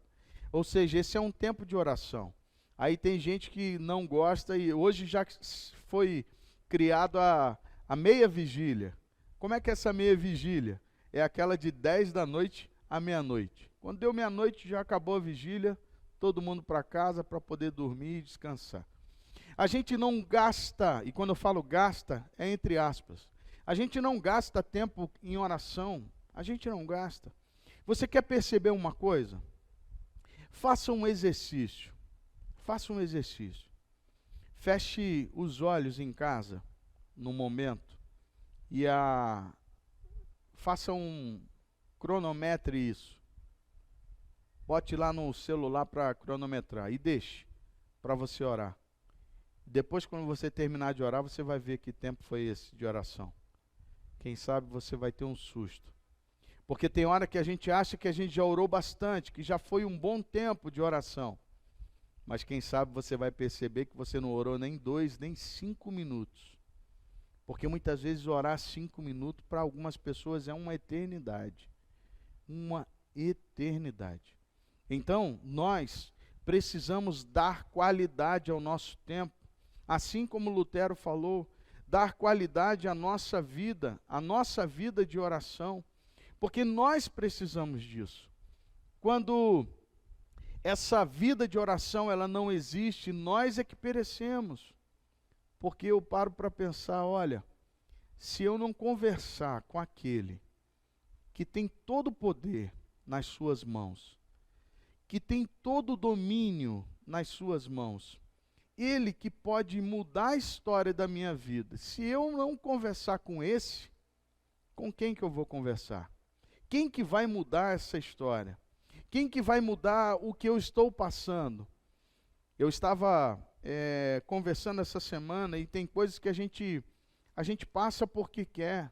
Ou seja, esse é um tempo de oração. Aí tem gente que não gosta e hoje já foi criado a meia vigília. Como é que é essa meia vigília? É aquela de 10 da noite à meia-noite. Quando deu meia-noite, já acabou a vigília, todo mundo para casa para poder dormir e descansar. A gente não gasta, e quando eu falo gasta, é entre aspas. A gente não gasta tempo em oração, a gente não gasta. Você quer perceber uma coisa? Faça um exercício. Faça um exercício. Feche os olhos em casa, no momento, e faça um cronometre isso. Bote lá no celular para cronometrar e deixe para você orar. Depois, quando você terminar de orar, você vai ver que tempo foi esse de oração. Quem sabe você vai ter um susto. Porque tem hora que a gente acha que a gente já orou bastante, que já foi um bom tempo de oração. Mas quem sabe você vai perceber que você não orou nem 2, nem 5 minutos. Porque muitas vezes orar 5 minutos para algumas pessoas é uma eternidade. Uma eternidade. Então, nós precisamos dar qualidade ao nosso tempo. Assim como Lutero falou, dar qualidade à nossa vida de oração. Porque nós precisamos disso. Quando essa vida de oração ela não existe, nós é que perecemos. Porque eu paro para pensar, olha, se eu não conversar com aquele que tem todo o poder nas suas mãos, que tem todo o domínio nas suas mãos, ele que pode mudar a história da minha vida, se eu não conversar com esse, com quem que eu vou conversar? Quem que vai mudar essa história? Quem que vai mudar o que eu estou passando? Eu estava conversando essa semana e tem coisas que a gente passa porque quer.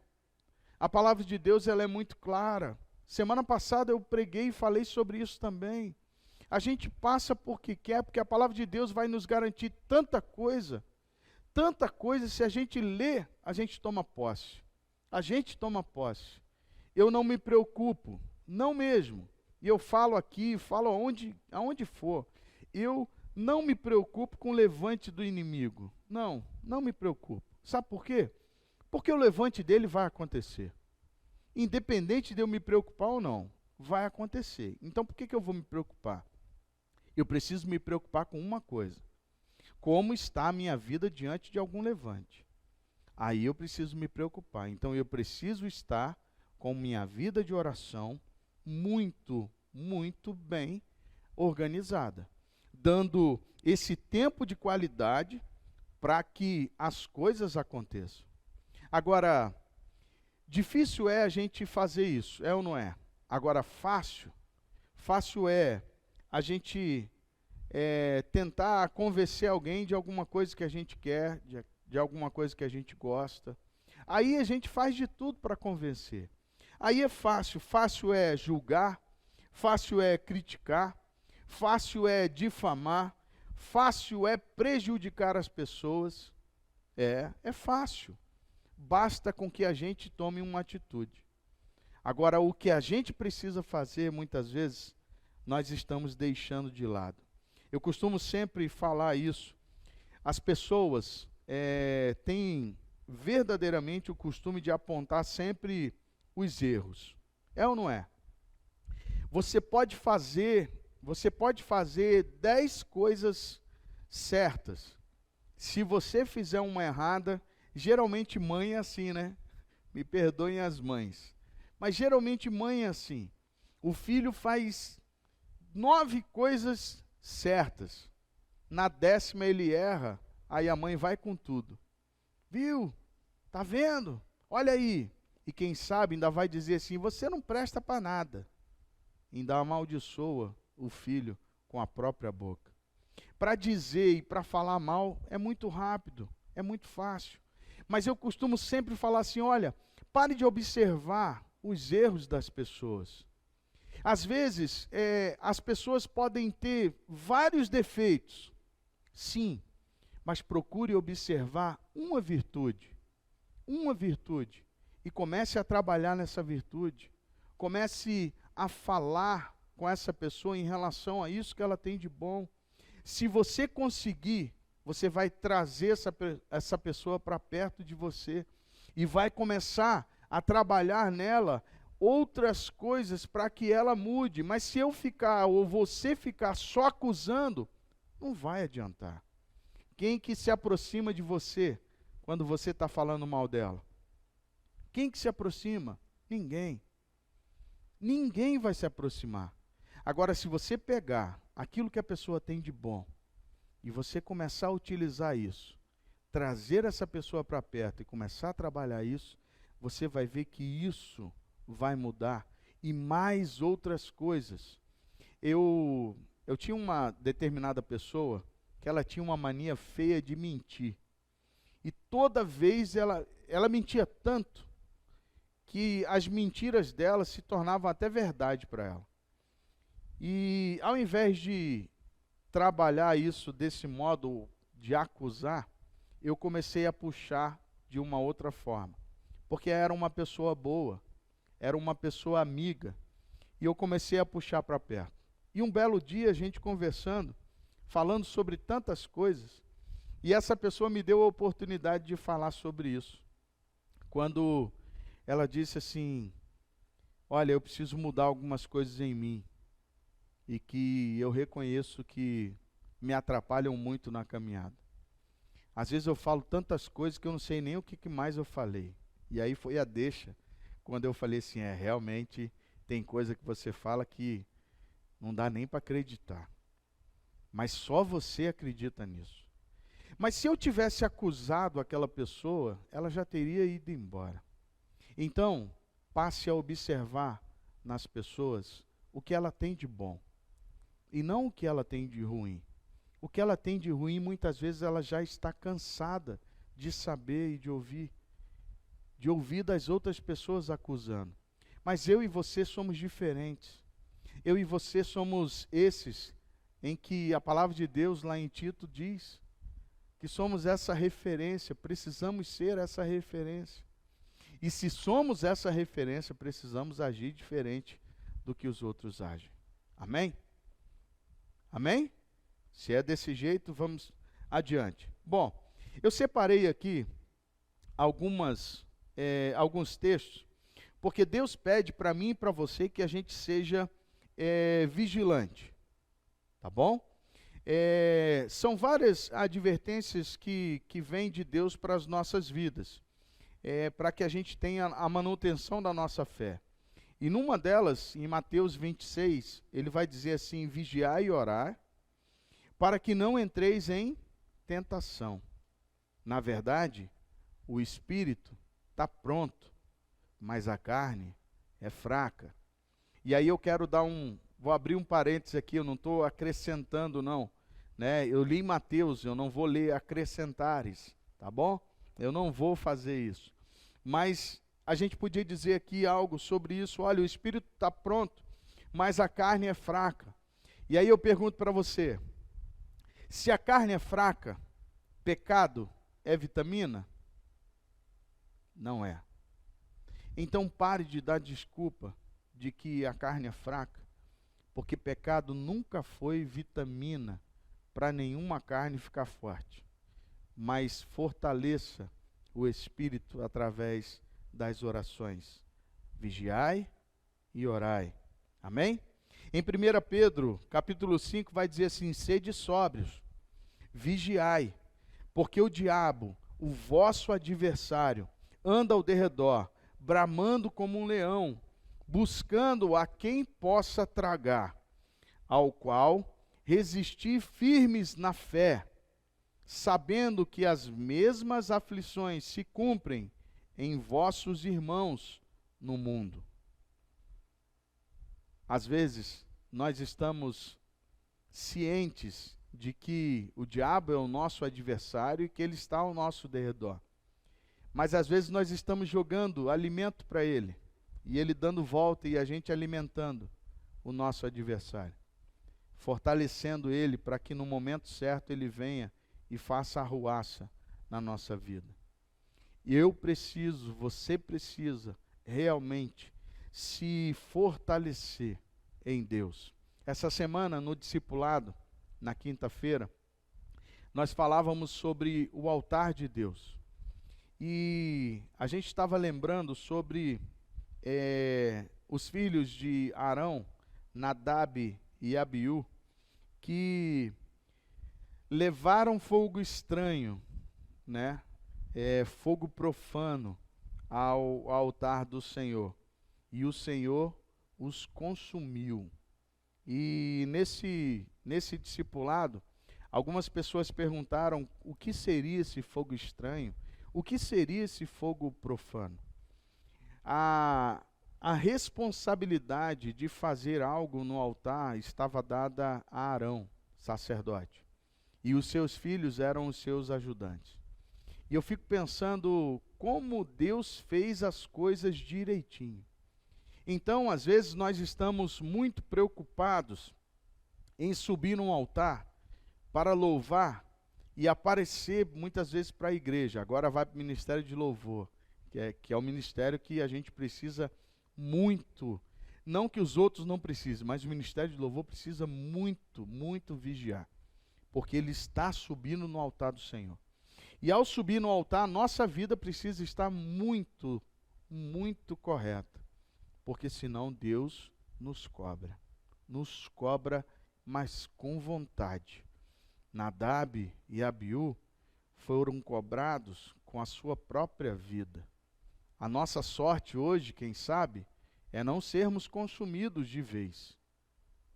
A palavra de Deus ela é muito clara. Semana passada eu preguei e falei sobre isso também. A gente passa porque quer, porque a palavra de Deus vai nos garantir tanta coisa, se a gente lê, a gente toma posse. A gente toma posse. Eu não me preocupo, não mesmo. E eu falo aqui, falo aonde for. Eu não me preocupo com o levante do inimigo. Não me preocupo. Sabe por quê? Porque o levante dele vai acontecer. Independente de eu me preocupar ou não, vai acontecer. Então por que eu vou me preocupar? Eu preciso me preocupar com uma coisa. Como está a minha vida diante de algum levante? Aí eu preciso me preocupar. Então eu preciso estar com minha vida de oração muito, muito bem organizada. Dando esse tempo de qualidade para que as coisas aconteçam. Agora, difícil é a gente fazer isso, é ou não é? Agora, fácil é a gente tentar convencer alguém de alguma coisa que a gente quer, de alguma coisa que a gente gosta. Aí a gente faz de tudo para convencer. Aí é fácil é julgar, fácil é criticar, fácil é difamar, fácil é prejudicar as pessoas. É fácil. Basta com que a gente tome uma atitude. Agora, o que a gente precisa fazer, muitas vezes, nós estamos deixando de lado. Eu costumo sempre falar isso. As pessoas têm verdadeiramente o costume de apontar sempre os erros. É ou não é? Você pode fazer 10 coisas certas. Se você fizer uma errada, geralmente mãe é assim, né? Me perdoem as mães. Mas geralmente mãe é assim. O filho faz 9 coisas certas. Na 10ª ele erra, aí a mãe vai com tudo. Viu? Tá vendo? Olha aí. E quem sabe ainda vai dizer assim, você não presta para nada. Ainda amaldiçoa o filho com a própria boca. Para dizer e para falar mal é muito rápido, é muito fácil. Mas eu costumo sempre falar assim, olha, pare de observar os erros das pessoas. Às vezes, as pessoas podem ter vários defeitos, sim, mas procure observar uma virtude, e comece a trabalhar nessa virtude. Comece a falar com essa pessoa em relação a isso que ela tem de bom. Se você conseguir, você vai trazer essa pessoa para perto de você e vai começar a trabalhar nela outras coisas para que ela mude. Mas se eu ficar, ou você ficar só acusando, não vai adiantar. Quem que se aproxima de você quando você está falando mal dela? Quem que se aproxima? Ninguém. Ninguém vai se aproximar. Agora, se você pegar aquilo que a pessoa tem de bom e você começar a utilizar isso, trazer essa pessoa para perto e começar a trabalhar isso, você vai ver que isso vai mudar e mais outras coisas. Eu tinha uma determinada pessoa que ela tinha uma mania feia de mentir. E toda vez ela mentia tanto que as mentiras dela se tornavam até verdade para ela. E ao invés de trabalhar isso desse modo de acusar, eu comecei a puxar de uma outra forma. Porque era uma pessoa boa, era uma pessoa amiga, e eu comecei a puxar para perto. E um belo dia, a gente conversando, falando sobre tantas coisas, e essa pessoa me deu a oportunidade de falar sobre isso. Quando ela disse assim: olha, eu preciso mudar algumas coisas em mim, e que eu reconheço que me atrapalham muito na caminhada. Às vezes eu falo tantas coisas que eu não sei nem o que mais eu falei. E aí foi a deixa, quando eu falei assim, realmente tem coisa que você fala que não dá nem para acreditar. Mas só você acredita nisso. Mas se eu tivesse acusado aquela pessoa, ela já teria ido embora. Então, passe a observar nas pessoas o que ela tem de bom. E não o que ela tem de ruim. O que ela tem de ruim, muitas vezes ela já está cansada de saber e de ouvir das outras pessoas acusando. Mas eu e você somos diferentes. Eu e você somos esses em que a palavra de Deus lá em Tito diz que somos essa referência, precisamos ser essa referência. E se somos essa referência, precisamos agir diferente do que os outros agem. Amém? Amém? Se é desse jeito, vamos adiante. Bom, eu separei aqui alguns textos, porque Deus pede para mim e para você que a gente seja vigilante, tá bom? São várias advertências que vêm de Deus para as nossas vidas, para que a gente tenha a manutenção da nossa fé. E numa delas, em Mateus 26, ele vai dizer assim: vigiai e orai, para que não entreis em tentação. Na verdade, o espírito está pronto, mas a carne é fraca. E aí eu quero vou abrir um parênteses aqui, eu não estou acrescentando não, né? Eu li em Mateus, eu não vou ler acrescentares, tá bom? Eu não vou fazer isso. Mas a gente podia dizer aqui algo sobre isso: olha, o espírito está pronto, mas a carne é fraca. E aí eu pergunto para você, se a carne é fraca, pecado é vitamina? Não é. Então pare de dar desculpa de que a carne é fraca, porque pecado nunca foi vitamina para nenhuma carne ficar forte. Mas fortaleça o espírito através das orações. Vigiai e orai. Amém? Em 1 Pedro, capítulo 5, vai dizer assim: sede sóbrios, vigiai, porque o diabo, o vosso adversário, anda ao derredor, bramando como um leão, buscando a quem possa tragar, ao qual resistir firmes na fé, sabendo que as mesmas aflições se cumprem em vossos irmãos no mundo. Às vezes, nós estamos cientes de que o diabo é o nosso adversário e que ele está ao nosso derredor. Mas às vezes nós estamos jogando alimento para ele, e ele dando volta e a gente alimentando o nosso adversário, fortalecendo ele para que no momento certo ele venha e faça arruaça na nossa vida. E você precisa realmente se fortalecer em Deus. Essa semana no discipulado, na quinta-feira, nós falávamos sobre o altar de Deus. E a gente estava lembrando sobre os filhos de Arão, Nadab e Abiú, que levaram fogo estranho, né? Fogo profano ao altar do Senhor. E o Senhor os consumiu. E nesse discipulado, algumas pessoas perguntaram o que seria esse fogo estranho, o que seria esse fogo profano. A responsabilidade de fazer algo no altar estava dada a Arão, sacerdote, e os seus filhos eram os seus ajudantes. E eu fico pensando como Deus fez as coisas direitinho. Então, às vezes, nós estamos muito preocupados em subir num altar para louvar e aparecer muitas vezes para a igreja. Agora vai para o ministério de louvor, que é o ministério que a gente precisa muito. Não que os outros não precisem, mas o ministério de louvor precisa muito, muito vigiar. Porque ele está subindo no altar do Senhor. E ao subir no altar, nossa vida precisa estar muito, muito correta. Porque senão Deus nos cobra. Nos cobra, mas com vontade. Nadab e Abiú foram cobrados com a sua própria vida. A nossa sorte hoje, quem sabe, é não sermos consumidos de vez,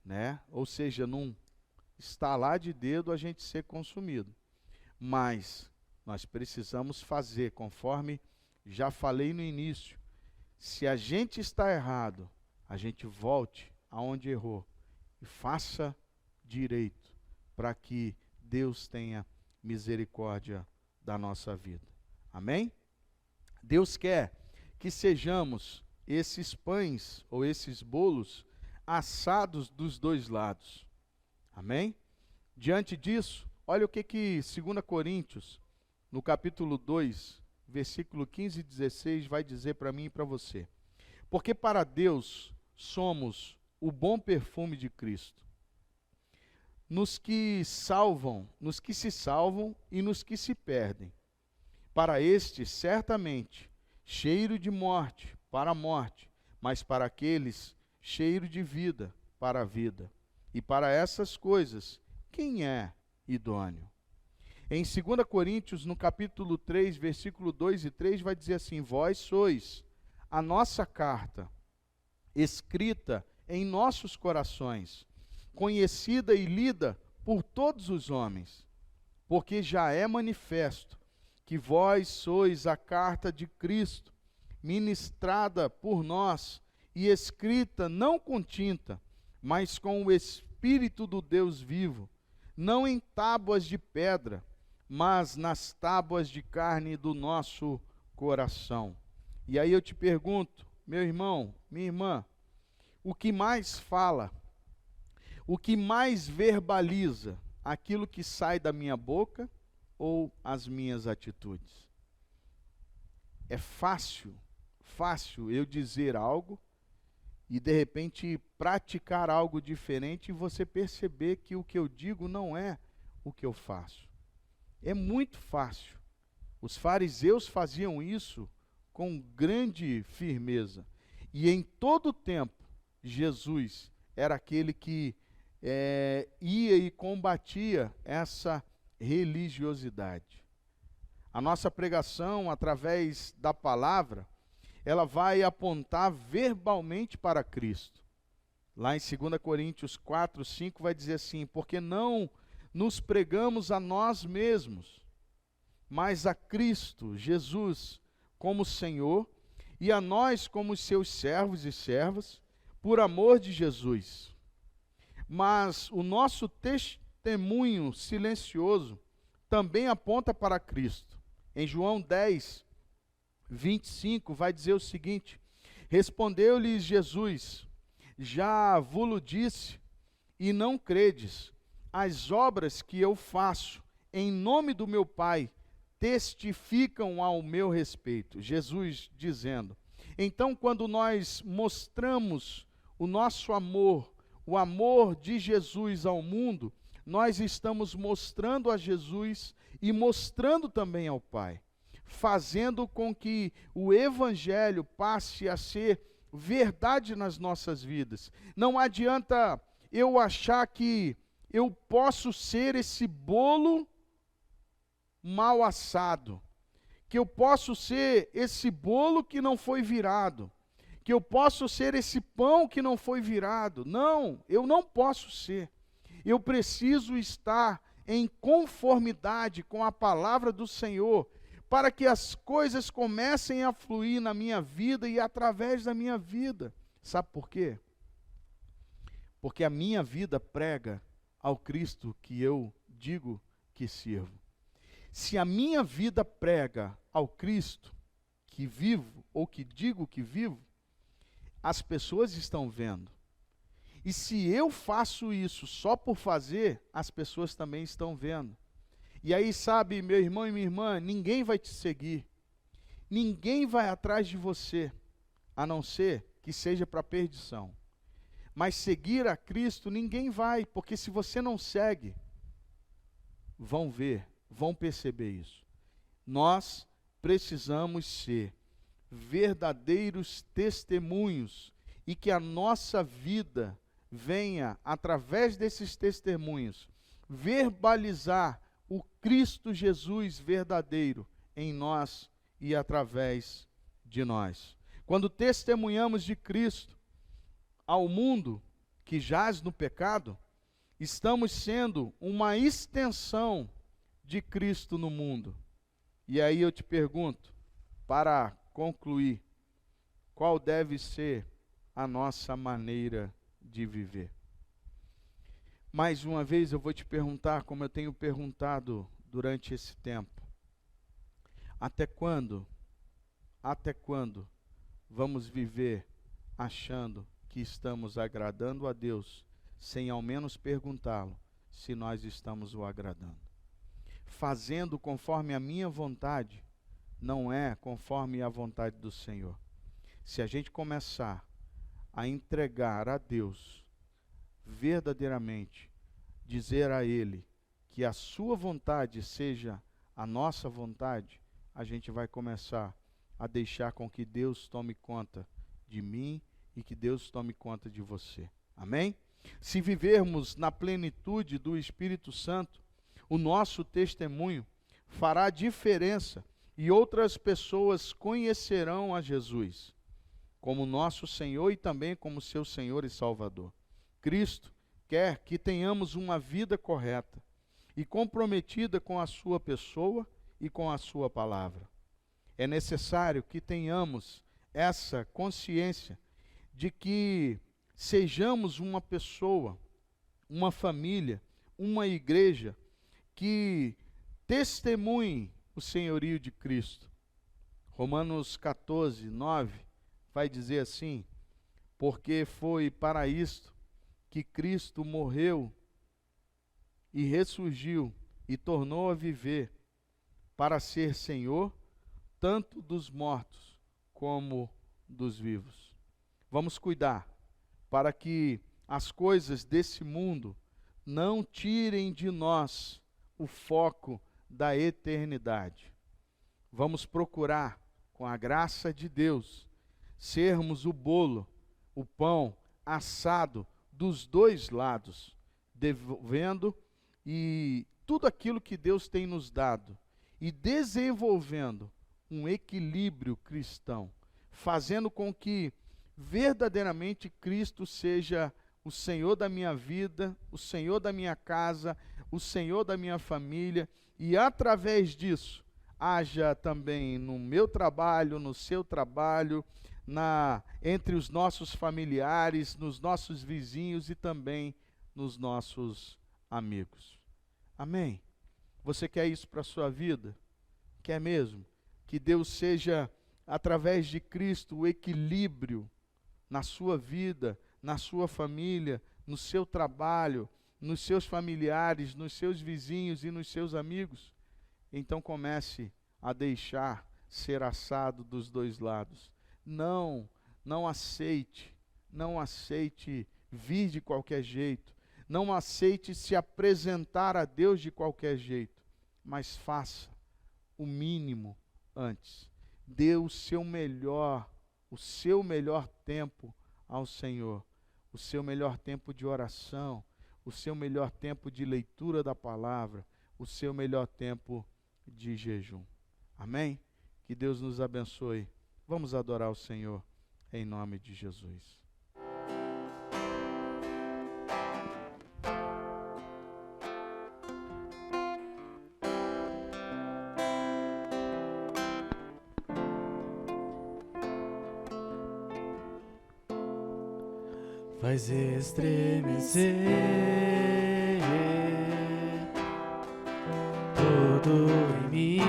né? Ou seja, não estalar de dedo a gente ser consumido. Mas nós precisamos fazer, conforme já falei no início, se a gente está errado, a gente volte aonde errou e faça direito, para que Deus tenha misericórdia da nossa vida. Amém? Deus quer que sejamos esses pães ou esses bolos assados dos dois lados. Amém? Diante disso, olha o que 2 Coríntios, no capítulo 2, versículo 15 e 16, vai dizer para mim e para você. Porque para Deus somos o bom perfume de Cristo, nos que se salvam e nos que se perdem. Para estes, certamente, cheiro de morte para a morte, mas para aqueles, cheiro de vida para a vida. E para essas coisas, quem é idôneo? Em 2 Coríntios, no capítulo 3, versículo 2 e 3, vai dizer assim: vós sois a nossa carta, escrita em nossos corações, conhecida e lida por todos os homens, porque já é manifesto que vós sois a carta de Cristo, ministrada por nós e escrita não com tinta, mas com o Espírito do Deus vivo, não em tábuas de pedra, mas nas tábuas de carne do nosso coração. E aí eu te pergunto, meu irmão, minha irmã, o que mais fala, o que mais verbaliza aquilo que sai da minha boca ou as minhas atitudes? É fácil eu dizer algo e de repente praticar algo diferente e você perceber que o que eu digo não é o que eu faço. É muito fácil. Os fariseus faziam isso com grande firmeza. E em todo o tempo, Jesus era aquele que ia e combatia essa religiosidade. A nossa pregação, através da palavra, ela vai apontar verbalmente para Cristo. Lá em 2 Coríntios 4, 5 vai dizer assim: porque não nos pregamos a nós mesmos, mas a Cristo, Jesus, como Senhor, e a nós como seus servos e servas, por amor de Jesus. Mas o nosso testemunho silencioso também aponta para Cristo. Em João 10, 25, vai dizer o seguinte: respondeu-lhes Jesus: já vos disse, e não credes. As obras que eu faço em nome do meu Pai testificam ao meu respeito. Jesus dizendo. Então, quando nós mostramos o nosso amor, o amor de Jesus ao mundo, nós estamos mostrando a Jesus e mostrando também ao Pai. fazendo com que o Evangelho passe a ser verdade nas nossas vidas. Não adianta eu achar que eu posso ser esse bolo mal assado, que eu posso ser esse bolo que não foi virado, que eu posso ser esse pão que não foi virado. Não, eu não posso ser. Eu preciso estar em conformidade com a palavra do Senhor, para que as coisas comecem a fluir na minha vida e através da minha vida. Sabe por quê? Porque a minha vida prega ao Cristo que eu digo que sirvo. Se a minha vida prega ao Cristo que vivo, ou que digo que vivo, as pessoas estão vendo. E se eu faço isso só por fazer, as pessoas também estão vendo. E aí, sabe, meu irmão e minha irmã, ninguém vai te seguir. Ninguém vai atrás de você, a não ser que seja para perdição. Mas seguir a Cristo, ninguém vai, porque se você não segue, vão ver, vão perceber isso. Nós precisamos ser verdadeiros testemunhos e que a nossa vida venha, através desses testemunhos, verbalizar o Cristo Jesus verdadeiro em nós e através de nós. Quando testemunhamos de Cristo ao mundo que jaz no pecado, estamos sendo uma extensão de Cristo no mundo. E aí eu te pergunto, para concluir, qual deve ser a nossa maneira de viver? Mais uma vez eu vou te perguntar, como eu tenho perguntado durante esse tempo: até quando vamos viver achando que estamos agradando a Deus, sem ao menos perguntá-lo se nós estamos o agradando? Fazendo conforme a minha vontade, não é conforme a vontade do Senhor. Se a gente começar a entregar a Deus verdadeiramente, dizer a Ele que a sua vontade seja a nossa vontade, a gente vai começar a deixar com que Deus tome conta de mim e que Deus tome conta de você. Amém? Se vivermos na plenitude do Espírito Santo, o nosso testemunho fará diferença e outras pessoas conhecerão a Jesus como nosso Senhor e também como seu Senhor e Salvador. Cristo quer que tenhamos uma vida correta e comprometida com a sua pessoa e com a sua palavra. É necessário que tenhamos essa consciência de que sejamos uma pessoa, uma família, uma igreja que testemunhe o senhorio de Cristo. Romanos 14, 9 vai dizer assim: porque foi para isto que Cristo morreu e ressurgiu e tornou a viver, para ser Senhor tanto dos mortos como dos vivos. Vamos cuidar para que as coisas desse mundo não tirem de nós o foco da eternidade. Vamos procurar, com a graça de Deus, sermos o bolo, o pão assado dos dois lados, devolvendo e tudo aquilo que Deus tem nos dado e desenvolvendo um equilíbrio cristão, fazendo com que verdadeiramente Cristo seja o Senhor da minha vida, o Senhor da minha casa, o Senhor da minha família, e através disso haja também no meu trabalho, no seu trabalho, entre os nossos familiares, nos nossos vizinhos e também nos nossos amigos. Amém? Você quer isso para a sua vida? Quer mesmo? Que Deus seja, através de Cristo, o equilíbrio na sua vida, na sua família, no seu trabalho, nos seus familiares, nos seus vizinhos e nos seus amigos? Então comece a deixar ser assado dos dois lados. Não aceite vir de qualquer jeito. Não aceite se apresentar a Deus de qualquer jeito. Mas faça o mínimo antes. Dê o seu melhor tempo ao Senhor, o seu melhor tempo de oração, o seu melhor tempo de leitura da palavra, o seu melhor tempo de jejum. Amém? Que Deus nos abençoe. Vamos adorar o Senhor em nome de Jesus. Faz estremecer tudo em mim,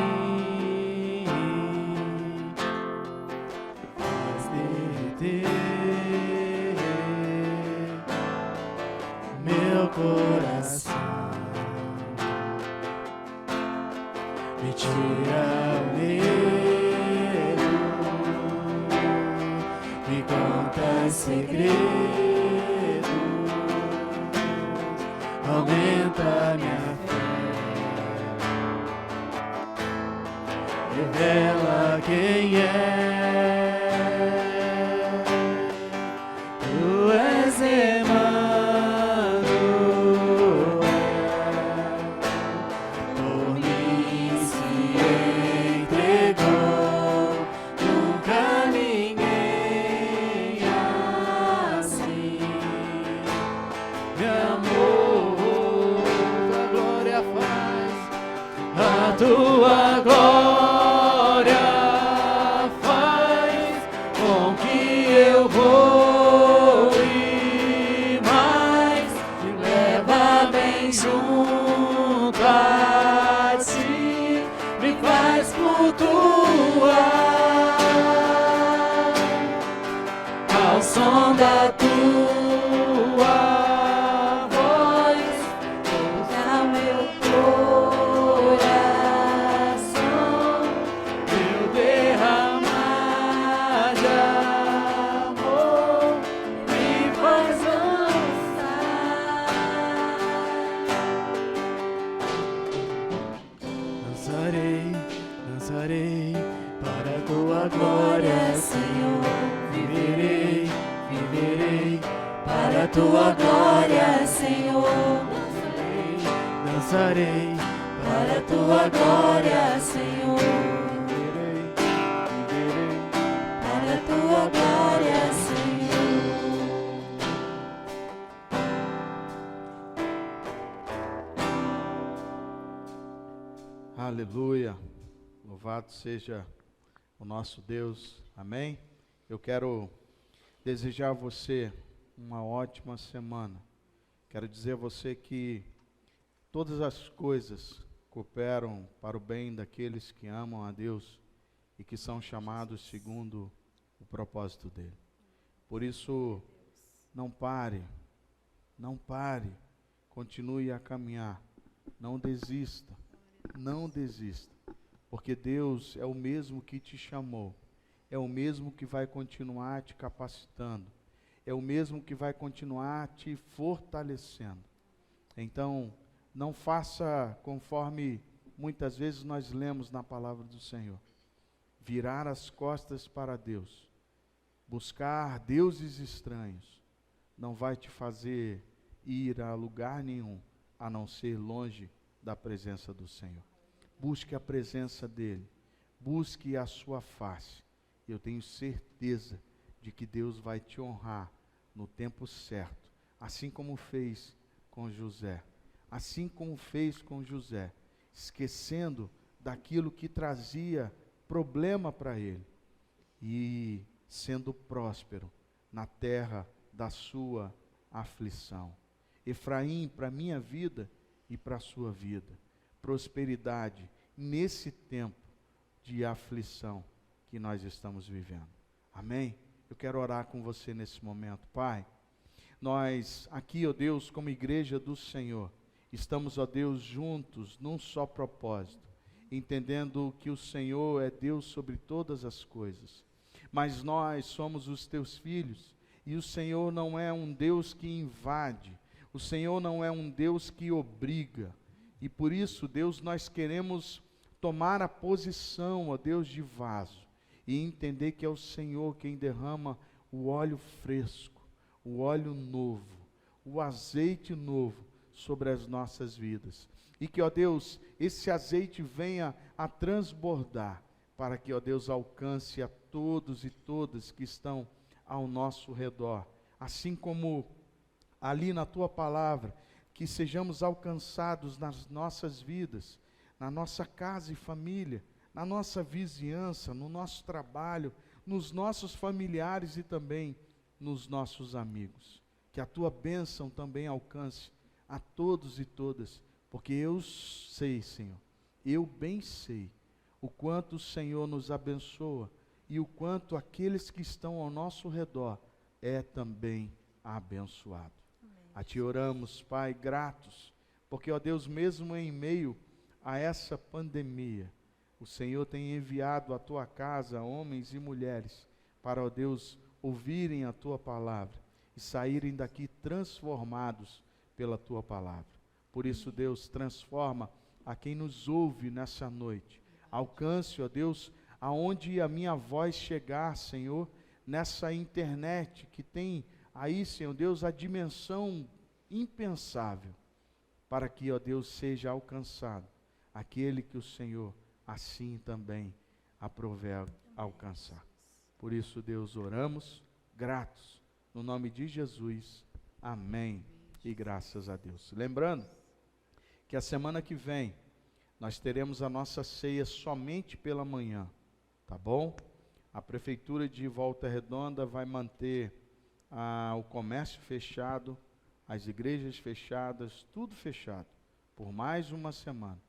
faz derreter meu coração, me tira o medo, me conta segredos. Aumenta minha fé, revela quem é. Tu és Emmanuel, por mim se entregou, nunca ninguém assim me amou. A tua glória faz com que eu voe mais, me leva bem junto a ti, me faz flutuar ao som da tua voz, toca meu dançarei para a tua glória, Senhor. Viverei para a tua glória, Senhor. Dançarei para a tua glória, Senhor. Viverei para a tua glória, Senhor. Aleluia. Louvado seja o nosso Deus. Amém? Eu quero desejar a você uma ótima semana. Quero dizer a você que todas as coisas cooperam para o bem daqueles que amam a Deus e que são chamados segundo o propósito dele. Por isso, não pare, continue a caminhar, não desista, porque Deus é o mesmo que te chamou, é o mesmo que vai continuar te capacitando, é o mesmo que vai continuar te fortalecendo. Então, não faça conforme muitas vezes nós lemos na palavra do Senhor. Virar as costas para Deus, buscar deuses estranhos, não vai te fazer ir a lugar nenhum, a não ser longe da presença do Senhor. Busque a presença dEle, busque a sua face. Eu tenho certeza de que Deus vai te honrar no tempo certo, assim como fez com José. Esquecendo daquilo que trazia problema para ele e sendo próspero na terra da sua aflição. Efraim, para a minha vida e para a sua vida, prosperidade nesse tempo de aflição que nós estamos vivendo. Amém? Eu quero orar com você nesse momento. Pai, nós aqui, ó Deus, como igreja do Senhor, estamos, ó Deus, juntos num só propósito, entendendo que o Senhor é Deus sobre todas as coisas, mas nós somos os teus filhos, e o Senhor não é um Deus que invade, o Senhor não é um Deus que obriga, e por isso, Deus, nós queremos tomar a posição, ó Deus, de vaso, e entender que é o Senhor quem derrama o óleo fresco, o óleo novo, o azeite novo sobre as nossas vidas. E que, ó Deus, esse azeite venha a transbordar, para que, ó Deus, alcance a todos e todas que estão ao nosso redor. Assim como ali na Tua palavra, que sejamos alcançados nas nossas vidas, na nossa casa e família, na nossa vizinhança, no nosso trabalho, nos nossos familiares e também nos nossos amigos. Que a Tua bênção também alcance a todos e todas, porque eu sei, Senhor, eu bem sei o quanto o Senhor nos abençoa e o quanto aqueles que estão ao nosso redor é também abençoado. A Ti oramos, Pai, gratos, porque, ó Deus, mesmo em meio a essa pandemia, o Senhor tem enviado à Tua casa homens e mulheres para, ó Deus, ouvirem a Tua palavra e saírem daqui transformados pela Tua palavra. Por isso, Deus, transforma a quem nos ouve nessa noite. Alcance, ó Deus, aonde a minha voz chegar, Senhor, nessa internet que tem aí, Senhor Deus, a dimensão impensável, para que, ó Deus, seja alcançado aquele que o Senhor assim também aprover alcançar. Por isso, Deus, oramos, gratos, no nome de Jesus, amém, e graças a Deus. Lembrando que a semana que vem, nós teremos a nossa ceia somente pela manhã, tá bom? A Prefeitura de Volta Redonda vai manter o comércio fechado, as igrejas fechadas, tudo fechado, por mais uma semana.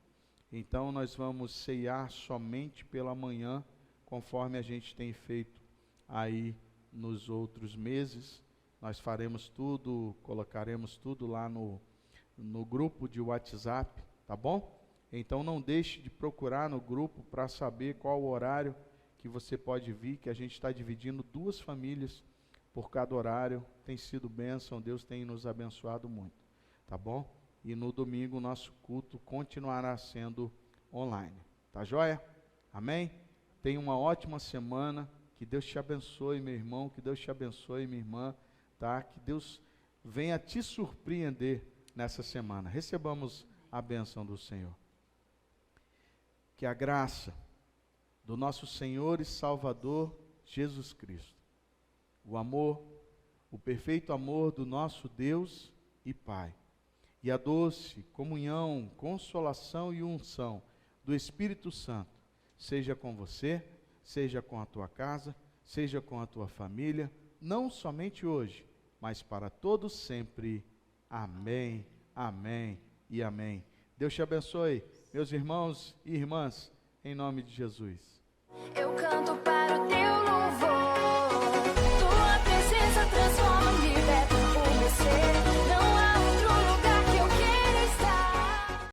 Então nós vamos ceiar somente pela manhã, conforme a gente tem feito aí nos outros meses. Nós faremos tudo, colocaremos tudo lá no grupo de WhatsApp, tá bom? Então não deixe de procurar no grupo para saber qual o horário que você pode vir, que a gente está dividindo 2 famílias por cada horário. Tem sido bênção, Deus tem nos abençoado muito, tá bom? E no domingo o nosso culto continuará sendo online, tá joia? Amém? Tenha uma ótima semana, que Deus te abençoe, meu irmão, que Deus te abençoe, minha irmã, tá? Que Deus venha te surpreender nessa semana. Recebamos a bênção do Senhor. Que a graça do nosso Senhor e Salvador Jesus Cristo, o amor, o perfeito amor do nosso Deus e Pai, e a doce comunhão, consolação e unção do Espírito Santo, seja com você, seja com a tua casa, seja com a tua família, não somente hoje, mas para todos sempre. Amém, amém e amém. Deus te abençoe, meus irmãos e irmãs, em nome de Jesus. Eu canto para o teu